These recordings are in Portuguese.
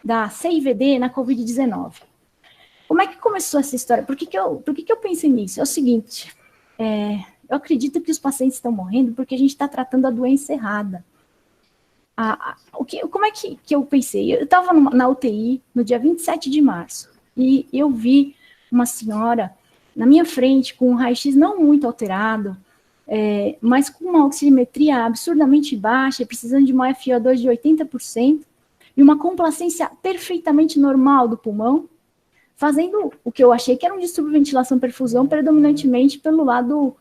da CIVD na Covid-19. Como é que começou essa história? Por que eu pensei nisso? É o seguinte, eu acredito que os pacientes estão morrendo porque a gente está tratando a doença errada. Como é que eu pensei? Eu estava na UTI no dia 27 de março, e eu vi uma senhora na minha frente com um raio-x não muito alterado, mas com uma oximetria absurdamente baixa, precisando de uma FiO2 de 80%, e uma complacência perfeitamente normal do pulmão, fazendo o que eu achei que era um distúrbio de ventilação-perfusão, predominantemente pelo lado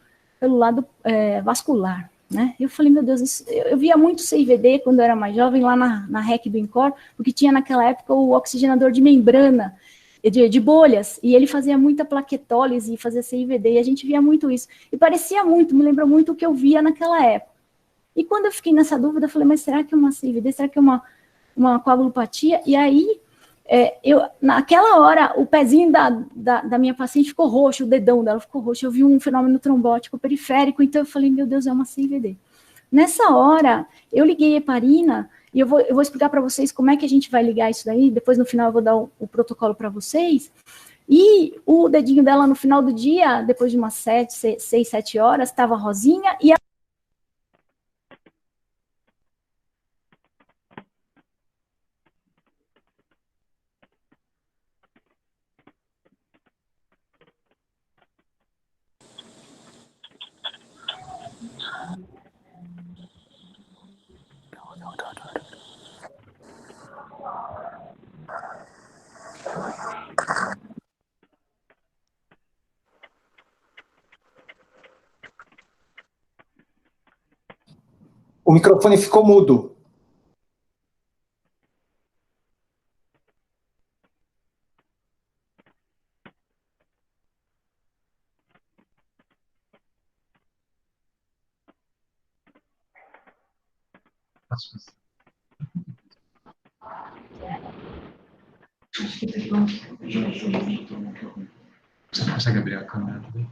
vascular, né? Eu falei, meu Deus, eu via muito CIVD quando eu era mais jovem, lá na REC do INCOR, porque tinha naquela época o oxigenador de membrana, de bolhas, e ele fazia muita plaquetólise e fazia CIVD, e a gente via muito isso. E parecia muito, me lembrou muito o que eu via naquela época. E quando eu fiquei nessa dúvida, eu falei, mas será que é uma CIVD? Será que é uma coagulopatia? E aí, naquela hora, o pezinho da minha paciente ficou roxo, o dedão dela ficou roxo, eu vi um fenômeno trombótico periférico, então eu falei, meu Deus, é uma CIVD. Nessa hora, eu liguei a heparina, e eu vou explicar para vocês como é que a gente vai ligar isso daí, depois no final eu vou dar o protocolo para vocês, e o dedinho dela no final do dia, depois de umas 6, 7 horas, estava rosinha, e O microfone ficou mudo. Você consegue abrir a câmera também?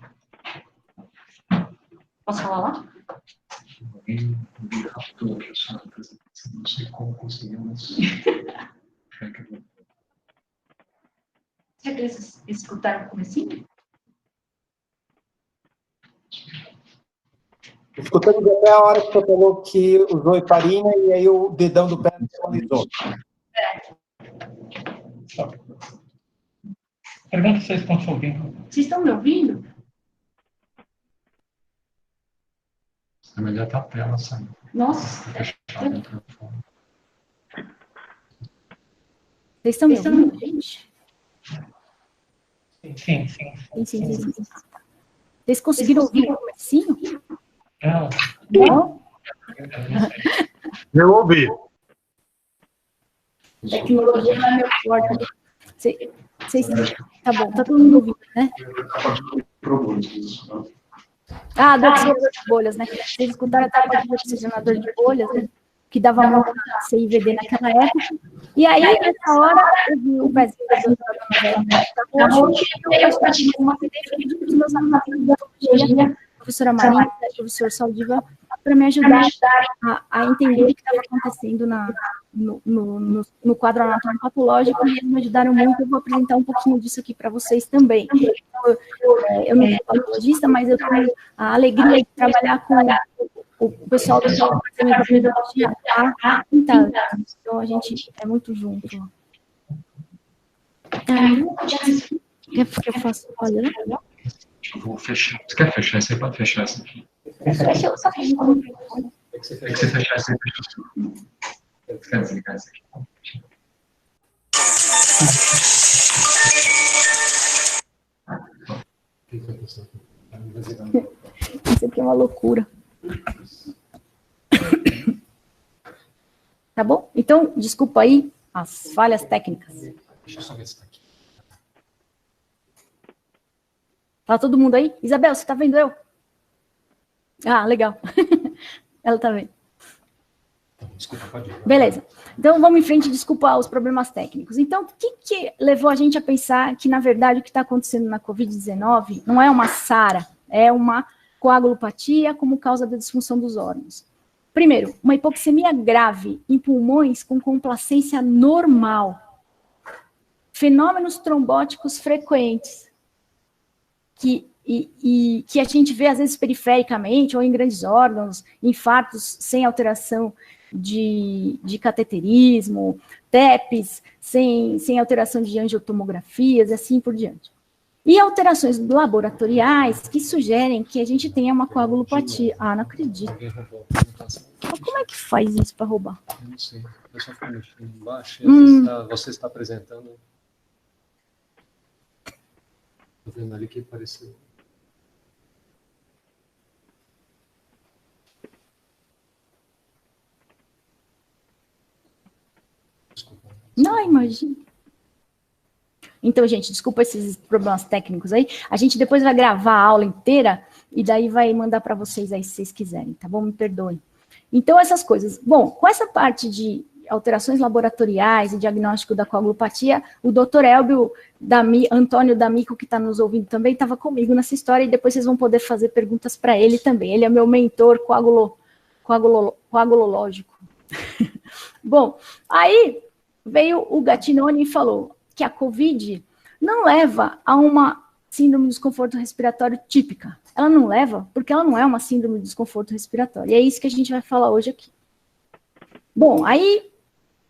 Posso falar lá? Alguém me raptou aqui a sua apresentação, não sei como conseguiu, mas... Será que eles escutaram o comecinho? Escutamos até a hora que você falou que usou heparina e aí o dedão do pé visualizou. Pergunta se vocês estão se ouvindo. Vocês estão me ouvindo? é melhor estar a tela saindo. Nossa. Fechar o microfone. Vocês estão me ouvindo, gente? Sim. Sim. Vocês conseguiram ouvir o comecinho? Não. Eu ouvi. Tecnologia não é meu forte. Tá bom, tá todo mundo ouvindo, né? Do oxigenador de bolhas, né? Vocês escutaram até a parte do oxigenador de bolhas, né? Que dava muito CIVD naquela época. E aí, nessa hora, eu vi o pezinho da roxo, e eu tive uma referência dos meus alunos da biologia, a professora Maria, o professor Saldiva, para me ajudar a entender o que estava acontecendo no quadro anatômico patológico, e eles me ajudaram muito. Eu vou apresentar um pouquinho disso aqui para vocês também. Eu não sou patologista, mas eu tenho a alegria de trabalhar com o pessoal do departamento de biologia há 30 anos. Então, a gente é muito junto. Eu faço, olha. Eu vou fechar. Você quer fechar? Você pode fechar essa aqui. Deixa eu só fechar o microfone. Tem que você fechar essa aqui. Você quer desligar essa aqui? Isso aqui é uma loucura. Tá bom? Então, desculpa aí as falhas técnicas. Deixa eu só ver se está aqui. Tá todo mundo aí? Isabel, você tá vendo eu? Legal. Ela tá vendo. Desculpa, pode ir. Beleza. Então, vamos em frente, desculpa os problemas técnicos. Então, o que levou a gente a pensar que, na verdade, o que está acontecendo na Covid-19 não é uma SARA, é uma coagulopatia como causa da disfunção dos órgãos? Primeiro, uma hipoxemia grave em pulmões com complacência normal. fenômenos trombóticos frequentes, que a gente vê, às vezes, perifericamente, ou em grandes órgãos, infartos sem alteração de cateterismo, TEPs, sem alteração de angiotomografias, e assim por diante. E alterações laboratoriais que sugerem que a gente tenha uma coagulopatia. Ah, não acredito. Mas como é que faz isso para roubar? Eu não sei. Eu só fui mexendo embaixo. Você está apresentando. Estou vendo ali que apareceu. Desculpa. Não, imagina. Então, gente, desculpa esses problemas técnicos aí. A gente depois vai gravar a aula inteira e daí vai mandar para vocês aí se vocês quiserem, tá bom? Me perdoem. Então, essas coisas. Bom, com essa parte de alterações laboratoriais e diagnóstico da coagulopatia, o doutor Elbio Antônio D'Amico, que está nos ouvindo também, estava comigo nessa história e depois vocês vão poder fazer perguntas para ele também. Ele é meu mentor coagulológico. Bom, aí veio o Gattinoni e falou que a COVID não leva a uma síndrome de desconforto respiratório típica. Ela não leva porque ela não é uma síndrome de desconforto respiratório. E é isso que a gente vai falar hoje aqui. Bom, aí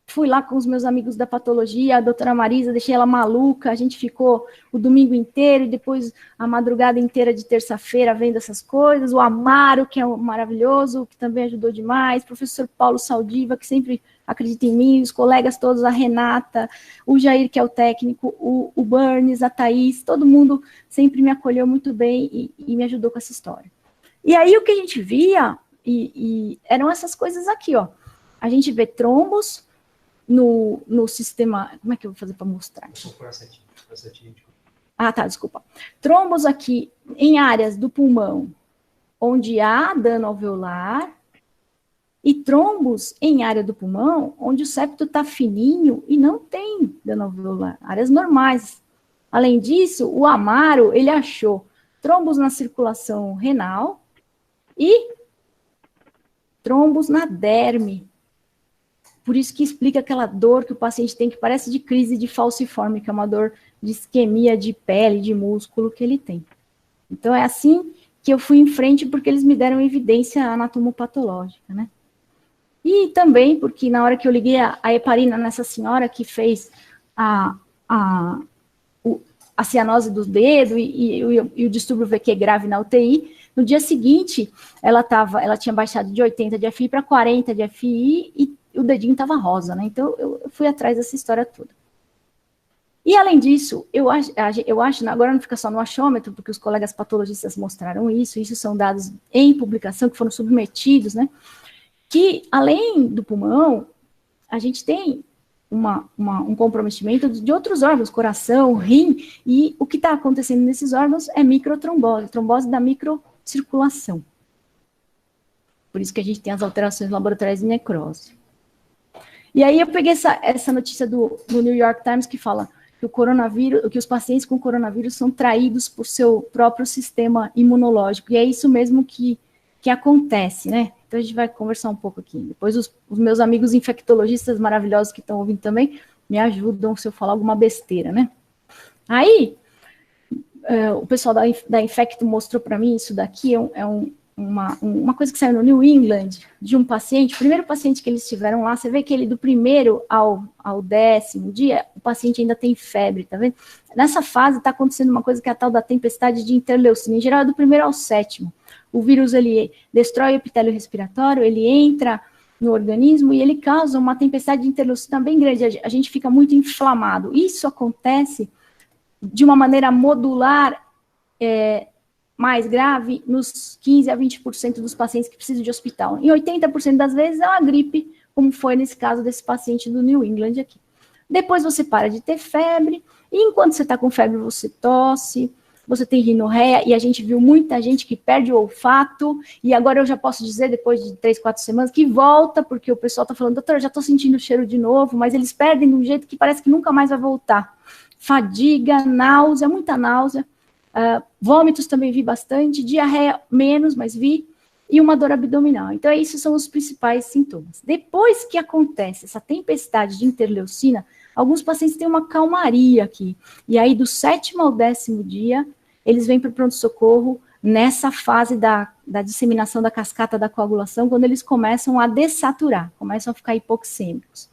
fui lá com os meus amigos da patologia, a doutora Marisa, deixei ela maluca, a gente ficou o domingo inteiro e depois a madrugada inteira de terça-feira vendo essas coisas, o Amaro, que é maravilhoso, que também ajudou demais, o professor Paulo Saldiva, que sempre acredita em mim, os colegas todos, a Renata, o Jair, que é o técnico, o Burns, a Thaís, todo mundo sempre me acolheu muito bem e me ajudou com essa história. E aí o que a gente via, eram essas coisas aqui, ó, a gente vê trombos, no sistema... Como é que eu vou fazer para mostrar? Ah, tá, desculpa. Trombos aqui em áreas do pulmão onde há dano alveolar e trombos em área do pulmão onde o septo está fininho e não tem dano alveolar. Áreas normais. Além disso, o Amaro, ele achou trombos na circulação renal e trombos na derme. Por isso que explica aquela dor que o paciente tem, que parece de crise de falciforme, que é uma dor de isquemia de pele, de músculo que ele tem. Então, é assim que eu fui em frente, porque eles me deram evidência anatomopatológica, né? E também porque na hora que eu liguei a heparina nessa senhora que fez a cianose do dedo e o distúrbio VQ grave na UTI, no dia seguinte, ela tinha baixado de 80 de FI para 40 de FI e o dedinho estava rosa, né? Então, eu fui atrás dessa história toda. E, além disso, eu acho, agora não fica só no achômetro, porque os colegas patologistas mostraram isso são dados em publicação, que foram submetidos, né? Que, além do pulmão, a gente tem um comprometimento de outros órgãos, coração, rim, e o que está acontecendo nesses órgãos é microtrombose, trombose da microcirculação. Por isso que a gente tem as alterações laboratoriais de necrose. E aí eu peguei essa notícia do New York Times que fala que os pacientes com coronavírus são traídos por seu próprio sistema imunológico. E é isso mesmo que acontece, né? Então a gente vai conversar um pouco aqui. Depois os meus amigos infectologistas maravilhosos que estão ouvindo também me ajudam se eu falar alguma besteira, né? Aí o pessoal da Infecto mostrou para mim isso daqui, uma coisa que saiu no New England, de um paciente, o primeiro paciente que eles tiveram lá, você vê que ele do primeiro ao 10º dia, o paciente ainda tem febre, tá vendo? Nessa fase está acontecendo uma coisa que é a tal da tempestade de interleucina, em geral é do primeiro ao 7º. O vírus, ele destrói o epitélio respiratório, ele entra no organismo e ele causa uma tempestade de interleucina bem grande, a gente fica muito inflamado. Isso acontece de uma maneira modular, mais grave nos 15% a 20% dos pacientes que precisam de hospital. Em 80% das vezes é uma gripe, como foi nesse caso desse paciente do New England aqui. Depois você para de ter febre, e enquanto você está com febre você tosse, você tem rinorreia, e a gente viu muita gente que perde o olfato, e agora eu já posso dizer, depois de 3, 4 semanas, que volta, porque o pessoal está falando, doutora, já estou sentindo o cheiro de novo, mas eles perdem de um jeito que parece que nunca mais vai voltar. Fadiga, náusea, muita náusea, vômitos também vi bastante, diarreia menos, mas vi, e uma dor abdominal. Então, esses são os principais sintomas. Depois que acontece essa tempestade de interleucina, alguns pacientes têm uma calmaria aqui. E aí, do 7º ao 10º dia, eles vêm para o pronto-socorro nessa fase da disseminação da cascata da coagulação, quando eles começam a dessaturar, começam a ficar hipoxêmicos,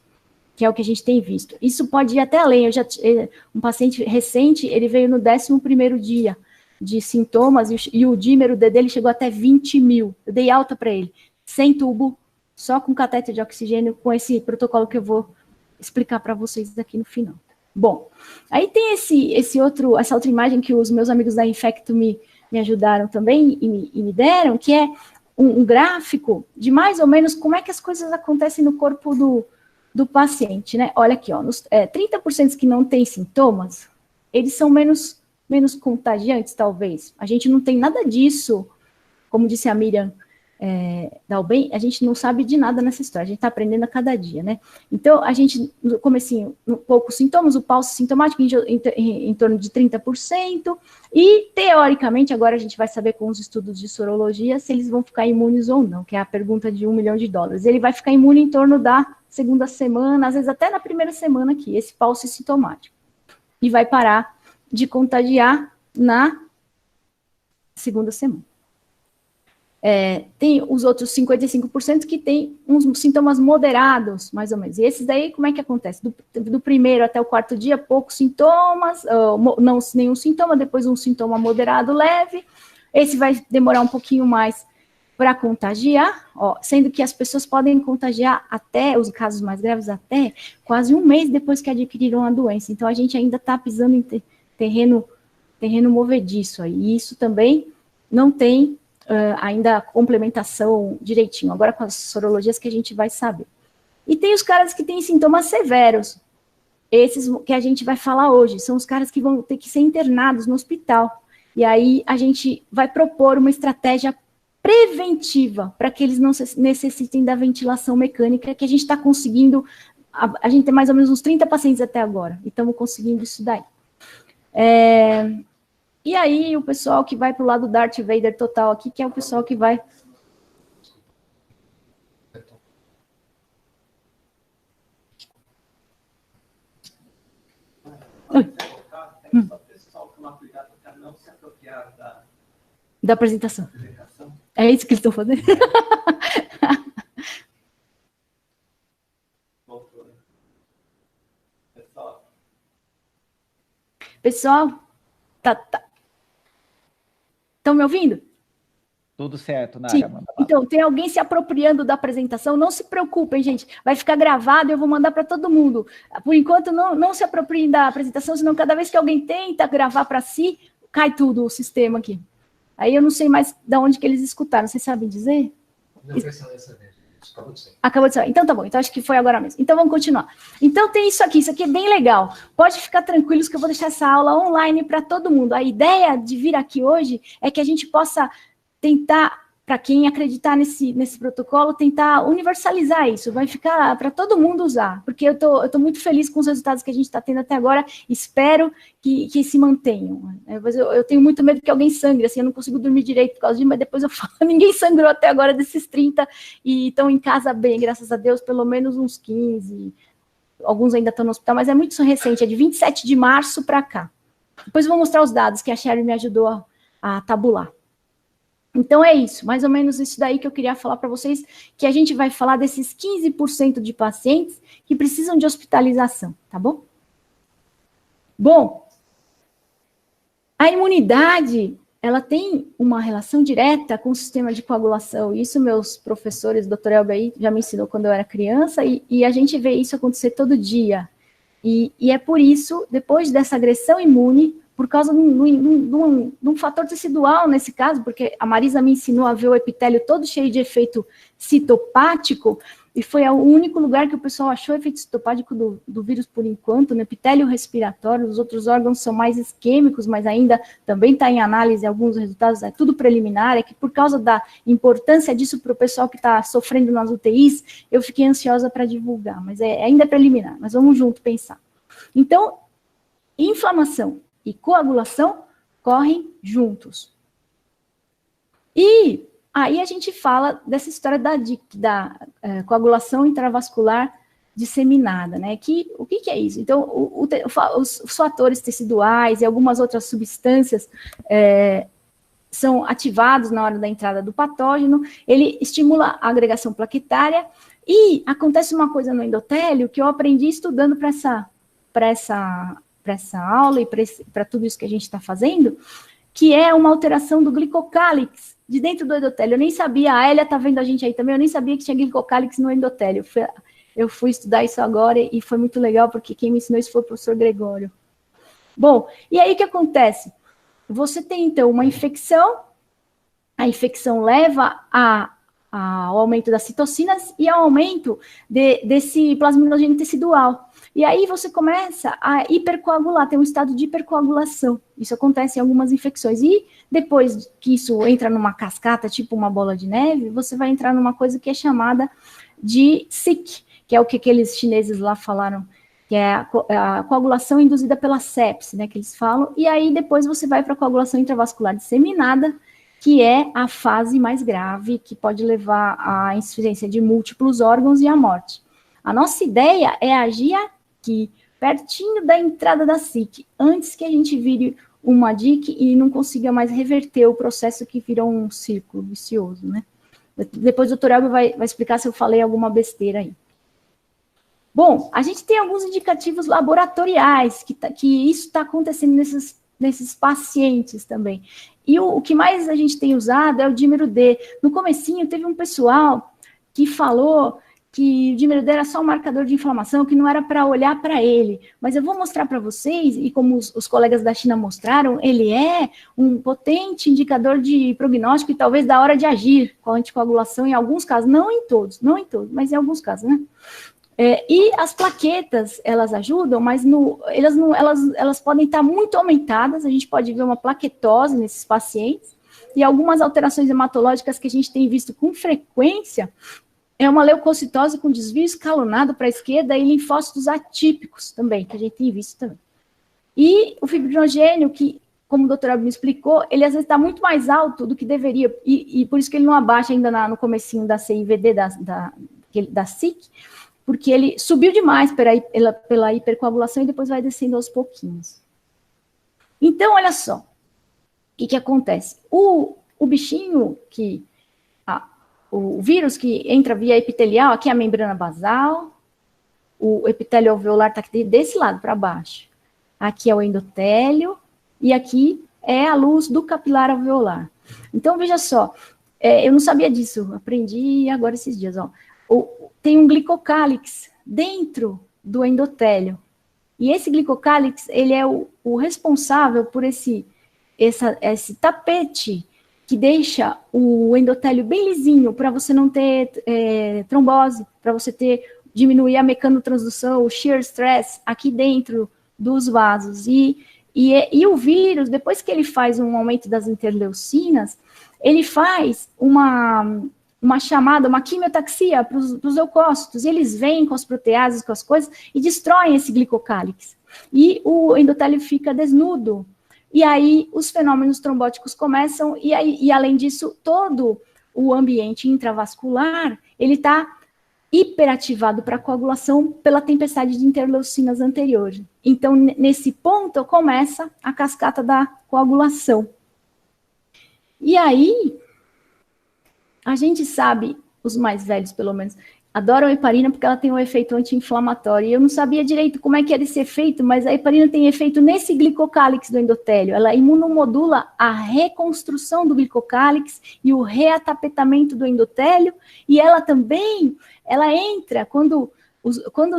que é o que a gente tem visto. Isso pode ir até além. Um paciente recente, ele veio no 11º dia de sintomas, e o dímero dele chegou até 20 mil. Eu dei alta para ele, sem tubo, só com catéter de oxigênio, com esse protocolo que eu vou explicar para vocês aqui no final. Bom, aí tem essa outra imagem que os meus amigos da Infecto me ajudaram também e me deram, que é um gráfico de mais ou menos como é que as coisas acontecem no corpo do paciente, né? Olha aqui, ó, 30% que não têm sintomas, eles são menos contagiantes, talvez. A gente não tem nada disso, como disse a Miriam Dalben, a gente não sabe de nada nessa história, a gente está aprendendo a cada dia, né? Então, a gente, no comecinho, poucos sintomas, o pulso sintomático em torno de 30%, e, teoricamente, agora a gente vai saber com os estudos de sorologia se eles vão ficar imunes ou não, que é a pergunta de $1 milhão. Ele vai ficar imune em torno da 2ª semana, às vezes até na 1ª semana aqui, esse pulso sintomático, e vai parar de contagiar na 2ª semana. Tem os outros 55% que tem uns sintomas moderados, mais ou menos. E esses daí, como é que acontece? Do 1º até o 4º dia, poucos sintomas, não nenhum sintoma, depois um sintoma moderado leve. Esse vai demorar um pouquinho mais para contagiar, sendo que as pessoas podem contagiar até, os casos mais graves, até quase 1 mês depois que adquiriram a doença. Então, a gente ainda está pisando em terreno movediço aí. E isso também não tem ainda a complementação direitinho. Agora com as sorologias que a gente vai saber. E tem os caras que têm sintomas severos. Esses que a gente vai falar hoje, são os caras que vão ter que ser internados no hospital. E aí a gente vai propor uma estratégia preventiva para que eles não necessitem da ventilação mecânica, que a gente está conseguindo. A gente tem mais ou menos uns 30 pacientes até agora, e estamos conseguindo isso daí. E aí, o pessoal que vai para o lado Darth Vader total aqui, que é o pessoal que vai... Da apresentação. É isso que eles estão fazendo? Pessoal, tá. Estão me ouvindo? Tudo certo, Nara. Então, tem alguém se apropriando da apresentação? Não se preocupem, gente. Vai ficar gravado e eu vou mandar para todo mundo. Por enquanto, não se apropriem da apresentação, senão cada vez que alguém tenta gravar para si, cai tudo o sistema aqui. Aí eu não sei mais de onde que eles escutaram. Vocês sabem dizer? Não precisa dessa vez. Acabou de sair. Acabou de sair. Então tá bom. Então acho que foi agora mesmo. Então vamos continuar. Então tem isso aqui é bem legal. Pode ficar tranquilos que eu vou deixar essa aula online para todo mundo. A ideia de vir aqui hoje é que a gente possa tentar, para quem acreditar nesse protocolo, tentar universalizar isso. Vai ficar para todo mundo usar, porque eu tô muito feliz com os resultados que a gente está tendo até agora. Espero que se mantenham. Eu tenho muito medo que alguém sangre, assim, eu não consigo dormir direito por causa disso, mas depois eu falo, ninguém sangrou até agora desses 30 e estão em casa bem, graças a Deus, pelo menos uns 15. Alguns ainda estão no hospital, mas é muito recente, é de 27 de março para cá. Depois eu vou mostrar os dados que a Sherry me ajudou a tabular. Então, é isso, mais ou menos isso daí que eu queria falar para vocês, que a gente vai falar desses 15% de pacientes que precisam de hospitalização, tá bom? Bom, a imunidade, ela tem uma relação direta com o sistema de coagulação, isso meus professores, Dr. Elber aí, já me ensinou quando eu era criança, e a gente vê isso acontecer todo dia. E é por isso, depois dessa agressão imune, por causa de um fator tecidual nesse caso, porque a Marisa me ensinou a ver o epitélio todo cheio de efeito citopático, e foi o único lugar que o pessoal achou efeito citopático do vírus por enquanto, no epitélio respiratório. Os outros órgãos são mais isquêmicos, mas ainda também está em análise alguns resultados, é tudo preliminar, é que por causa da importância disso para o pessoal que está sofrendo nas UTIs, eu fiquei ansiosa para divulgar, mas ainda é preliminar, mas vamos junto pensar. Então, inflamação e coagulação correm juntos. E aí a gente fala dessa história da coagulação intravascular disseminada, né? O que é isso? Então, os fatores teciduais e algumas outras substâncias são ativados na hora da entrada do patógeno, ele estimula a agregação plaquetária, e acontece uma coisa no endotélio que eu aprendi estudando para essa aula e para tudo isso que a gente está fazendo, que é uma alteração do glicocálix de dentro do endotélio. Eu nem sabia, a Elia está vendo a gente aí também, eu nem sabia que tinha glicocálix no endotélio. Eu fui estudar isso agora e foi muito legal, porque quem me ensinou isso foi o professor Gregório. Bom, e aí o que acontece? Você tem, então, uma infecção, a infecção leva ao aumento das citocinas e ao aumento desse plasminogênio tecidual. E aí você começa a hipercoagular, tem um estado de hipercoagulação. Isso acontece em algumas infecções. E depois que isso entra numa cascata, tipo uma bola de neve, você vai entrar numa coisa que é chamada de SIC, que é o que aqueles chineses lá falaram, que é a coagulação induzida pela sepse, né, que eles falam. E aí depois você vai para a coagulação intravascular disseminada, que é a fase mais grave, que pode levar à insuficiência de múltiplos órgãos e à morte. A nossa ideia é agir aqui, pertinho da entrada da SIC, antes que a gente vire uma DIC e não consiga mais reverter o processo que vira um círculo vicioso, né? Depois o doutor Elber vai explicar se eu falei alguma besteira aí. Bom, a gente tem alguns indicativos laboratoriais que isso está acontecendo nesses pacientes também. E o que mais a gente tem usado é o dímero D. No comecinho, teve um pessoal que falou que o dímero D era só um marcador de inflamação, que não era para olhar para ele. Mas eu vou mostrar para vocês, e como os colegas da China mostraram, ele é um potente indicador de prognóstico e talvez da hora de agir com a anticoagulação em alguns casos, não em todos, mas em alguns casos, né? E as plaquetas, elas ajudam, mas elas podem estar muito aumentadas, a gente pode ver uma plaquetose nesses pacientes, e algumas alterações hematológicas que a gente tem visto com frequência, é uma leucocitose com desvio escalonado para a esquerda e linfócitos atípicos também, que a gente tem visto também. E o fibrinogênio, que, como o doutor Elber me explicou, ele às vezes está muito mais alto do que deveria, e por isso que ele não abaixa ainda no comecinho da CIVD, da SIC, porque ele subiu demais pela hipercoagulação e depois vai descendo aos pouquinhos. Então, olha só, o que acontece? O bichinho, o vírus que entra via epitelial, aqui é a membrana basal, o epitélio alveolar está desse lado para baixo. Aqui é o endotélio, e aqui é a luz do capilar alveolar. Então, veja só, eu não sabia disso, aprendi agora esses dias, ó. Tem um glicocálix dentro do endotélio. E esse glicocálix, ele é o responsável por esse tapete que deixa o endotélio bem lisinho, para você não ter trombose, para você diminuir a mecanotransdução, o shear stress aqui dentro dos vasos. E o vírus, depois que ele faz um aumento das interleucinas, ele faz uma chamada, uma quimiotaxia para os leucócitos, e eles vêm com as proteases, com as coisas, e destroem esse glicocálix. E o endotélio fica desnudo. E aí os fenômenos trombóticos começam, e além disso, todo o ambiente intravascular, ele está hiperativado para coagulação pela tempestade de interleucinas anteriores. Então, nesse ponto, começa a cascata da coagulação. E aí, a gente sabe, os mais velhos pelo menos, adoram a heparina porque ela tem um efeito anti-inflamatório. E eu não sabia direito como é que era esse efeito, mas a heparina tem efeito nesse glicocálix do endotélio. Ela imunomodula a reconstrução do glicocálix e o reatapetamento do endotélio. E ela também, entra, quando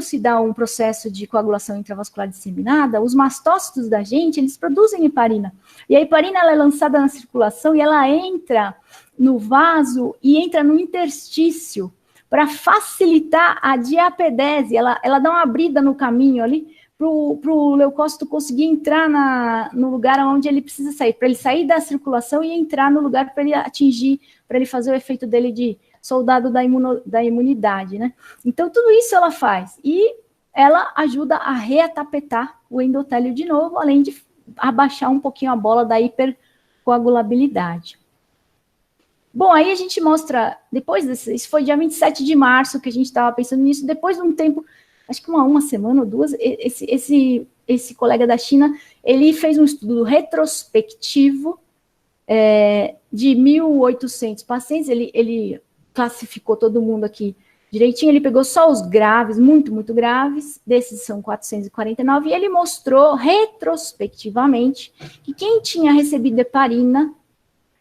se dá um processo de coagulação intravascular disseminada, os mastócitos da gente, eles produzem heparina. E a heparina, ela é lançada na circulação e ela entra no vaso e entra no interstício para facilitar a diapedese. Ela dá uma abrida no caminho ali para o leucócito conseguir entrar no lugar onde ele precisa sair, para ele sair da circulação e entrar no lugar para ele atingir, para ele fazer o efeito dele de soldado da imunidade, né? Então, tudo isso ela faz. E ela ajuda a reatapetar o endotélio de novo, além de abaixar um pouquinho a bola da hipercoagulabilidade. Bom, aí a gente mostra, depois isso foi dia 27 de março que a gente estava pensando nisso, depois de um tempo, acho que uma semana ou duas, esse colega da China, ele fez um estudo retrospectivo de 1.800 pacientes, ele classificou todo mundo aqui direitinho, ele pegou só os graves, muito, muito graves, desses são 449, e ele mostrou retrospectivamente que quem tinha recebido heparina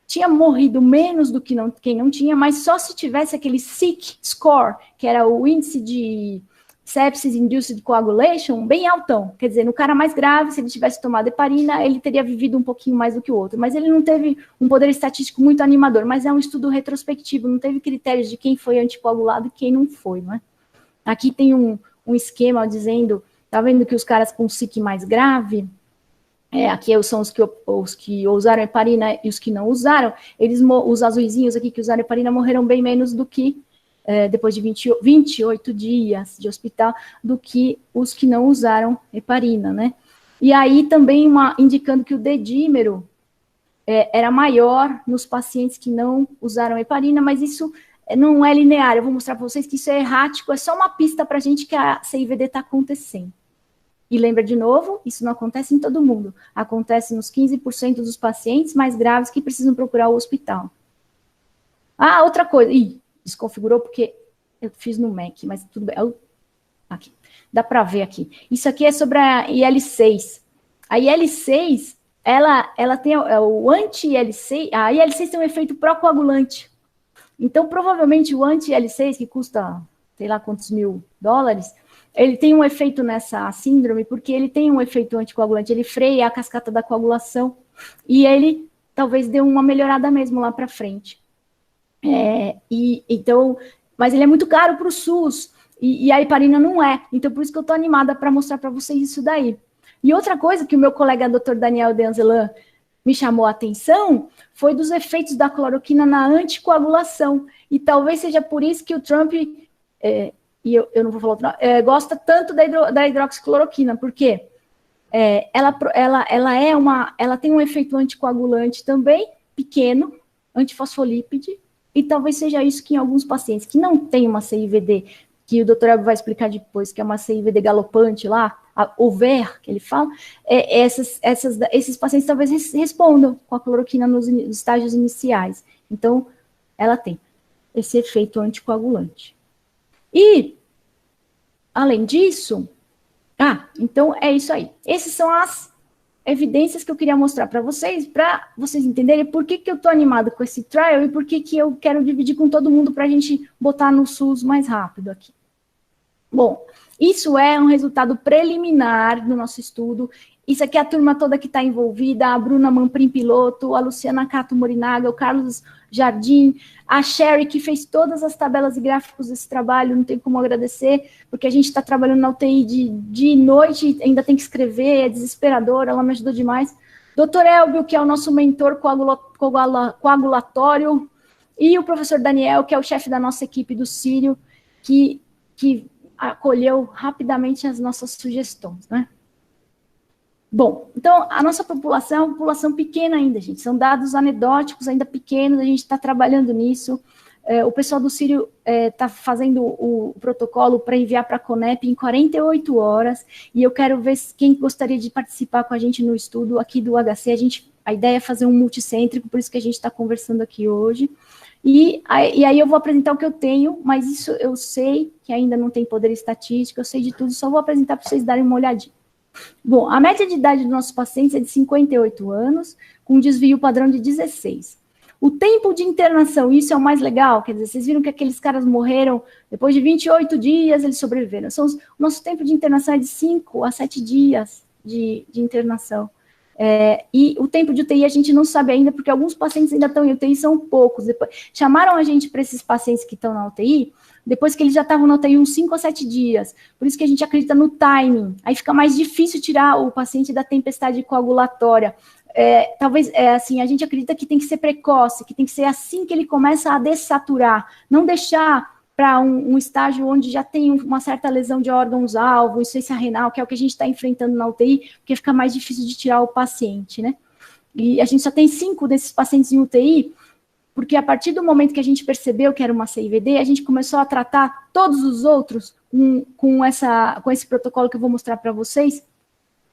tinha morrido menos do que quem não tinha, mas só se tivesse aquele SIC score, que era o índice de sepsis-induced coagulation, bem altão. Quer dizer, no cara mais grave, se ele tivesse tomado heparina, ele teria vivido um pouquinho mais do que o outro. Mas ele não teve um poder estatístico muito animador, mas é um estudo retrospectivo, não teve critérios de quem foi anticoagulado e quem não foi, não é? Aqui tem um esquema dizendo, tá vendo que os caras com SIC mais grave, aqui são os que usaram heparina e os que não usaram, os azuizinhos aqui que usaram heparina morreram bem menos do que depois de 28 dias de hospital, do que os que não usaram heparina, né? E aí também indicando que o D-dímero era maior nos pacientes que não usaram heparina, mas isso não é linear. Eu vou mostrar para vocês que isso é errático, é só uma pista para a gente que a CIVD está acontecendo. E lembra de novo, isso não acontece em todo mundo. Acontece nos 15% dos pacientes mais graves que precisam procurar o hospital. Ah, outra coisa. Desconfigurou porque eu fiz no Mac, mas tudo bem. Aqui, dá para ver aqui. Isso aqui é sobre a IL-6. A IL-6, ela tem o anti-IL-6, a IL-6 tem um efeito pró-coagulante. Então, provavelmente, o anti-IL-6, que custa, sei lá quantos $1.000, ele tem um efeito nessa síndrome, porque ele tem um efeito anticoagulante, ele freia a cascata da coagulação, e ele talvez dê uma melhorada mesmo lá para frente. Então, mas ele é muito caro para o SUS, e a heparina não é. Então, por isso que eu estou animada para mostrar para vocês isso daí. E outra coisa que o meu colega Dr. Daniel Deanzelan me chamou a atenção foi dos efeitos da cloroquina na anticoagulação. E talvez seja por isso que o Trump, e eu não vou falar outro nome, gosta tanto da hidroxicloroquina, porque ela tem um efeito anticoagulante também, pequeno, antifosfolípide, e talvez seja isso que em alguns pacientes que não têm uma CIVD, que o doutor Elber vai explicar depois, que é uma CIVD galopante lá, a OVER, que ele fala, esses pacientes talvez respondam com a cloroquina nos estágios iniciais. Então, ela tem esse efeito anticoagulante. E, além disso, então é isso aí. Essas são as evidências que eu queria mostrar para vocês entenderem por que eu estou animada com esse trial e por que eu quero dividir com todo mundo para a gente botar no SUS mais rápido aqui. Bom, isso é um resultado preliminar do nosso estudo. Isso aqui é a turma toda que está envolvida, a Bruna Manprim Piloto, a Luciana Cato Morinaga, o Carlos Jardim, a Sherry, que fez todas as tabelas e gráficos desse trabalho, não tem como agradecer, porque a gente está trabalhando na UTI de noite, ainda tem que escrever, é desesperador, ela me ajudou demais. Dr. Elbio, que é o nosso mentor coagulatório, e o professor Daniel, que é o chefe da nossa equipe do Sírio, que acolheu rapidamente as nossas sugestões, né? Bom, então, a nossa população é uma população pequena ainda, gente. São dados anedóticos ainda pequenos, a gente está trabalhando nisso. O pessoal do Sírio está fazendo o protocolo para enviar para a Conep em 48 horas, e eu quero ver quem gostaria de participar com a gente no estudo aqui do HC. A ideia é fazer um multicêntrico, por isso que a gente está conversando aqui hoje. E aí eu vou apresentar o que eu tenho, mas isso eu sei que ainda não tem poder estatístico, eu sei de tudo, só vou apresentar para vocês darem uma olhadinha. Bom, a média de idade dos nossos pacientes é de 58 anos, com desvio padrão de 16. O tempo de internação, isso é o mais legal, quer dizer, vocês viram que aqueles caras morreram, depois de 28 dias eles sobreviveram. O nosso tempo de internação é de 5 a 7 dias de internação. E o tempo de UTI a gente não sabe ainda, porque alguns pacientes ainda estão em UTI, são poucos. Chamaram a gente para esses pacientes que estão na UTI, depois que eles já estavam na UTI uns 5 a 7 dias. Por isso que a gente acredita no timing. Aí fica mais difícil tirar o paciente da tempestade coagulatória. Talvez, assim, a gente acredita que tem que ser precoce, que tem que ser assim que ele começa a dessaturar. Não deixar para um estágio onde já tem uma certa lesão de órgãos-alvo, insuficiência renal, que é o que a gente está enfrentando na UTI, porque fica mais difícil de tirar o paciente, né? E a gente só tem 5 desses pacientes em UTI, porque a partir do momento que a gente percebeu que era uma CIVD, a gente começou a tratar todos os outros com esse protocolo que eu vou mostrar para vocês,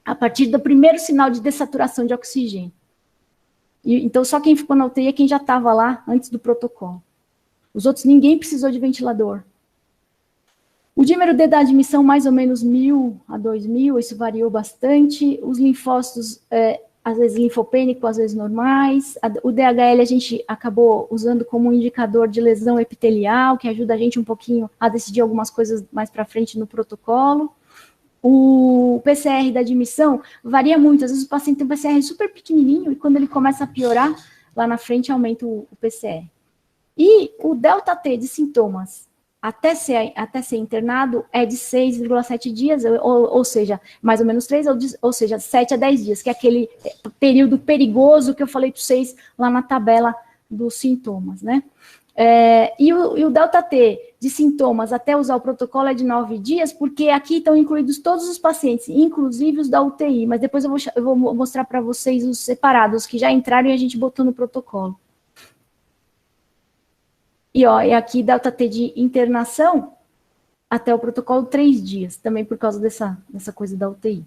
a partir do primeiro sinal de dessaturação de oxigênio. Então, só quem ficou na UTI é quem já estava lá antes do protocolo. Os outros, ninguém precisou de ventilador. O dímero D da admissão, mais ou menos 1.000 a 2.000, isso variou bastante. Os linfócitos, às vezes linfopênico, às vezes normais. O DHL a gente acabou usando como um indicador de lesão epitelial, que ajuda a gente um pouquinho a decidir algumas coisas mais para frente no protocolo. O PCR da admissão varia muito. Às vezes o paciente tem um PCR super pequenininho e quando ele começa a piorar, lá na frente aumenta o PCR. E o delta T de sintomas até ser internado é de 6,7 dias, ou seja, mais ou menos 3, ou seja, 7 a 10 dias, que é aquele período perigoso que eu falei para vocês lá na tabela dos sintomas, né? E o delta T de sintomas até usar o protocolo é de 9 dias, porque aqui estão incluídos todos os pacientes, inclusive os da UTI, mas depois eu vou mostrar para vocês os separados, que já entraram e a gente botou no protocolo. E aqui delta T de internação até o protocolo 3 dias, também por causa dessa coisa da UTI.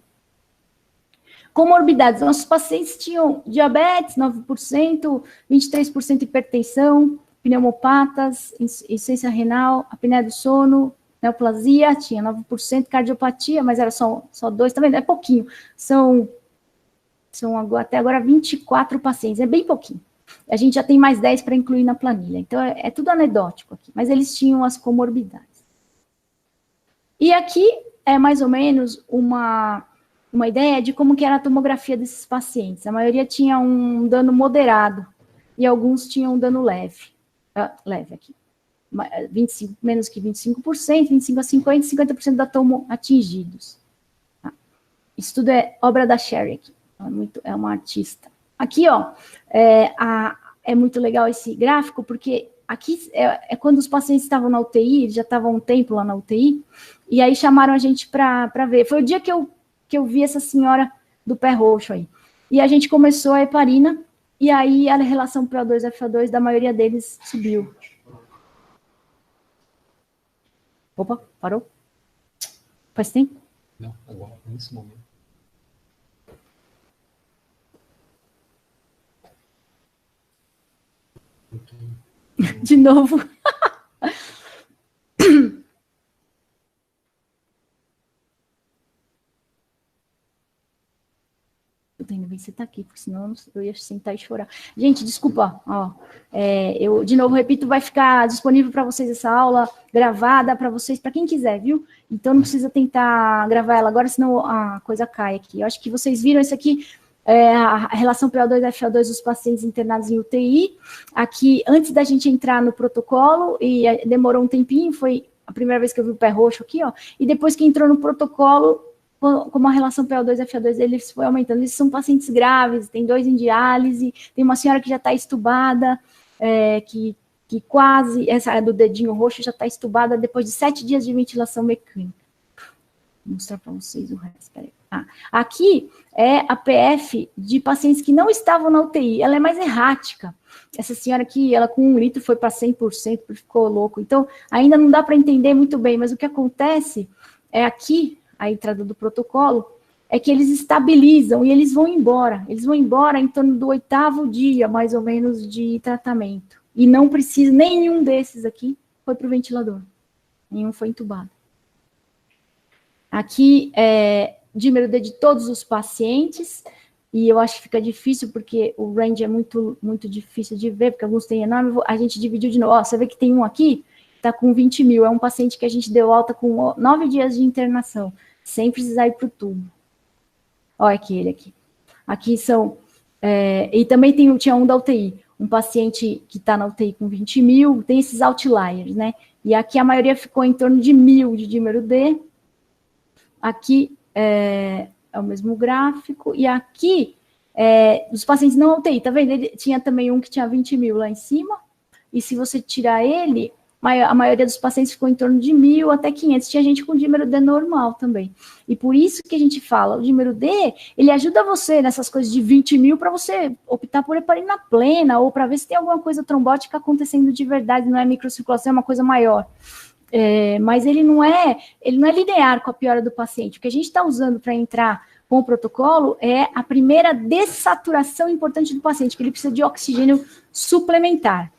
Comorbidades, nossos pacientes tinham diabetes, 9%, 23% hipertensão, pneumopatas, insuficiência renal, apneia do sono, neoplasia, tinha 9%, cardiopatia, mas era só 2, tá vendo? É pouquinho, são até agora 24 pacientes, é bem pouquinho. A gente já tem mais 10 para incluir na planilha, então é tudo anedótico aqui, mas eles tinham as comorbidades. E aqui é mais ou menos uma ideia de como que era a tomografia desses pacientes. A maioria tinha um dano moderado e alguns tinham um dano leve. Leve aqui. 25, menos que 25%, 25 a 50%, 50% da tomo atingidos. Tá? Isso tudo é obra da Sherry aqui. É uma artista. Aqui, é muito legal esse gráfico, porque aqui é quando os pacientes estavam na UTI, já estavam um tempo lá na UTI, e aí chamaram a gente para ver. Foi o dia que eu vi essa senhora do pé roxo aí. E a gente começou a heparina, e aí a relação PO2-FO2 da maioria deles subiu. Opa, parou? Faz tempo? Não, agora, nesse momento. De novo. Ainda bem que você está aqui, porque senão eu ia sentar e chorar. Gente, desculpa, eu de novo repito, vai ficar disponível para vocês essa aula gravada para vocês, para quem quiser, viu? Então não precisa tentar gravar ela agora, senão a coisa cai aqui. Eu acho que vocês viram isso aqui, a relação PO2-FO2 dos pacientes internados em UTI. Aqui, antes da gente entrar no protocolo, e demorou um tempinho, foi a primeira vez que eu vi o pé roxo aqui, e depois que entrou no protocolo, como a relação PO2-FO2 deles foi aumentando. Eles são pacientes graves, tem 2 em diálise, tem uma senhora que já está estubada, que quase, essa do dedinho roxo já está estubada depois de 7 dias de ventilação mecânica. Vou mostrar para vocês o resto, peraí. Aqui é a PF de pacientes que não estavam na UTI, ela é mais errática. Essa senhora aqui, ela com 1 litro foi para 100%, ficou louco. Então, ainda não dá para entender muito bem, mas o que acontece é aqui, a entrada do protocolo, é que eles estabilizam e eles vão embora. Eles vão embora em torno do 8º dia, mais ou menos, de tratamento. E não precisa, nenhum desses aqui foi para o ventilador. Nenhum foi entubado. Aqui é dímero D de todos os pacientes, e eu acho que fica difícil, porque o range é muito, muito difícil de ver, porque alguns têm enorme, a gente dividiu de novo. Você vê que tem um aqui, está com 20 mil, é um paciente que a gente deu alta com 9 dias de internação, sem precisar ir para o tubo. Olha aqui, ele aqui. Aqui são, e também tinha um da UTI, um paciente que está na UTI com 20 mil, tem esses outliers, né? E aqui a maioria ficou em torno de 1.000 de dímero D. Aqui é o mesmo gráfico, e aqui, os pacientes não UTI, tá vendo? Ele tinha também um que tinha 20 mil lá em cima, e se você tirar ele, a maioria dos pacientes ficou em torno de 1.000 até 500. Tinha gente com dímero D normal também. E por isso que a gente fala, o dímero D, ele ajuda você nessas coisas de 20 mil para você optar por heparina plena ou para ver se tem alguma coisa trombótica acontecendo de verdade, não é microcirculação, é uma coisa maior. mas ele não é linear com a piora do paciente. O que a gente está usando para entrar com o protocolo é a primeira dessaturação importante do paciente, que ele precisa de oxigênio suplementar.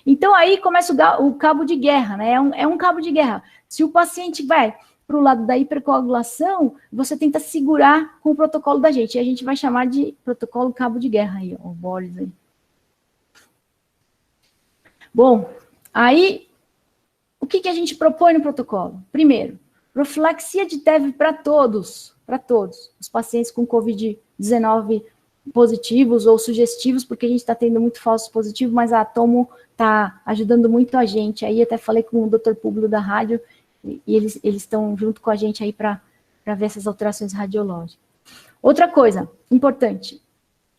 Então aí começa o cabo de guerra, né? É um cabo de guerra. Se o paciente vai para o lado da hipercoagulação, você tenta segurar com o protocolo da gente. E a gente vai chamar de protocolo cabo de guerra aí, ó, o Boris aí. Bom, aí, o que a gente propõe no protocolo? Primeiro, profilaxia de TEV para todos, os pacientes com COVID-19 positivos ou sugestivos, porque a gente está tendo muito falso positivo, mas a Tomo está ajudando muito a gente. Aí até falei com o Dr. Públio da rádio, e eles estão junto com a gente aí para ver essas alterações radiológicas. Outra coisa importante,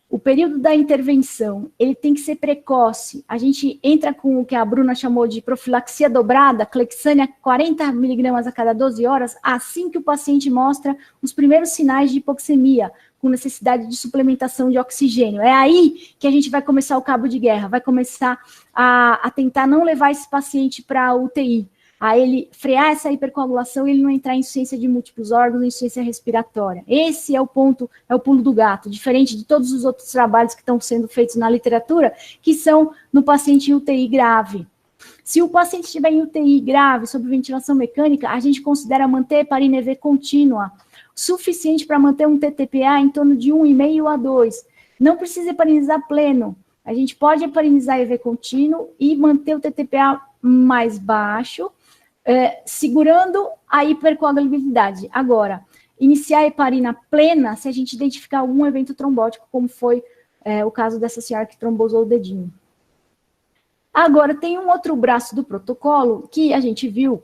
o período da intervenção, ele tem que ser precoce. A gente entra com o que a Bruna chamou de profilaxia dobrada, Clexane 40 miligramas a cada 12 horas, assim que o paciente mostra os primeiros sinais de hipoxemia, com necessidade de suplementação de oxigênio. É aí que a gente vai começar o cabo de guerra, vai começar a tentar não levar esse paciente para a UTI, a ele frear essa hipercoagulação e ele não entrar em insuficiência de múltiplos órgãos, em insuficiência respiratória. Esse é o ponto, é o pulo do gato, diferente de todos os outros trabalhos que estão sendo feitos na literatura, que são no paciente em UTI grave. Se o paciente estiver em UTI grave, sob ventilação mecânica, a gente considera manter heparina EV contínua, suficiente para manter um TTPA em torno de 1,5 a 2. Não precisa heparinizar pleno. A gente pode heparinizar EV contínuo e manter o TTPA mais baixo, segurando a hipercoagulabilidade. Agora, iniciar a heparina plena se a gente identificar algum evento trombótico, como foi o caso dessa senhora que trombosou o dedinho. Agora, tem um outro braço do protocolo que a gente viu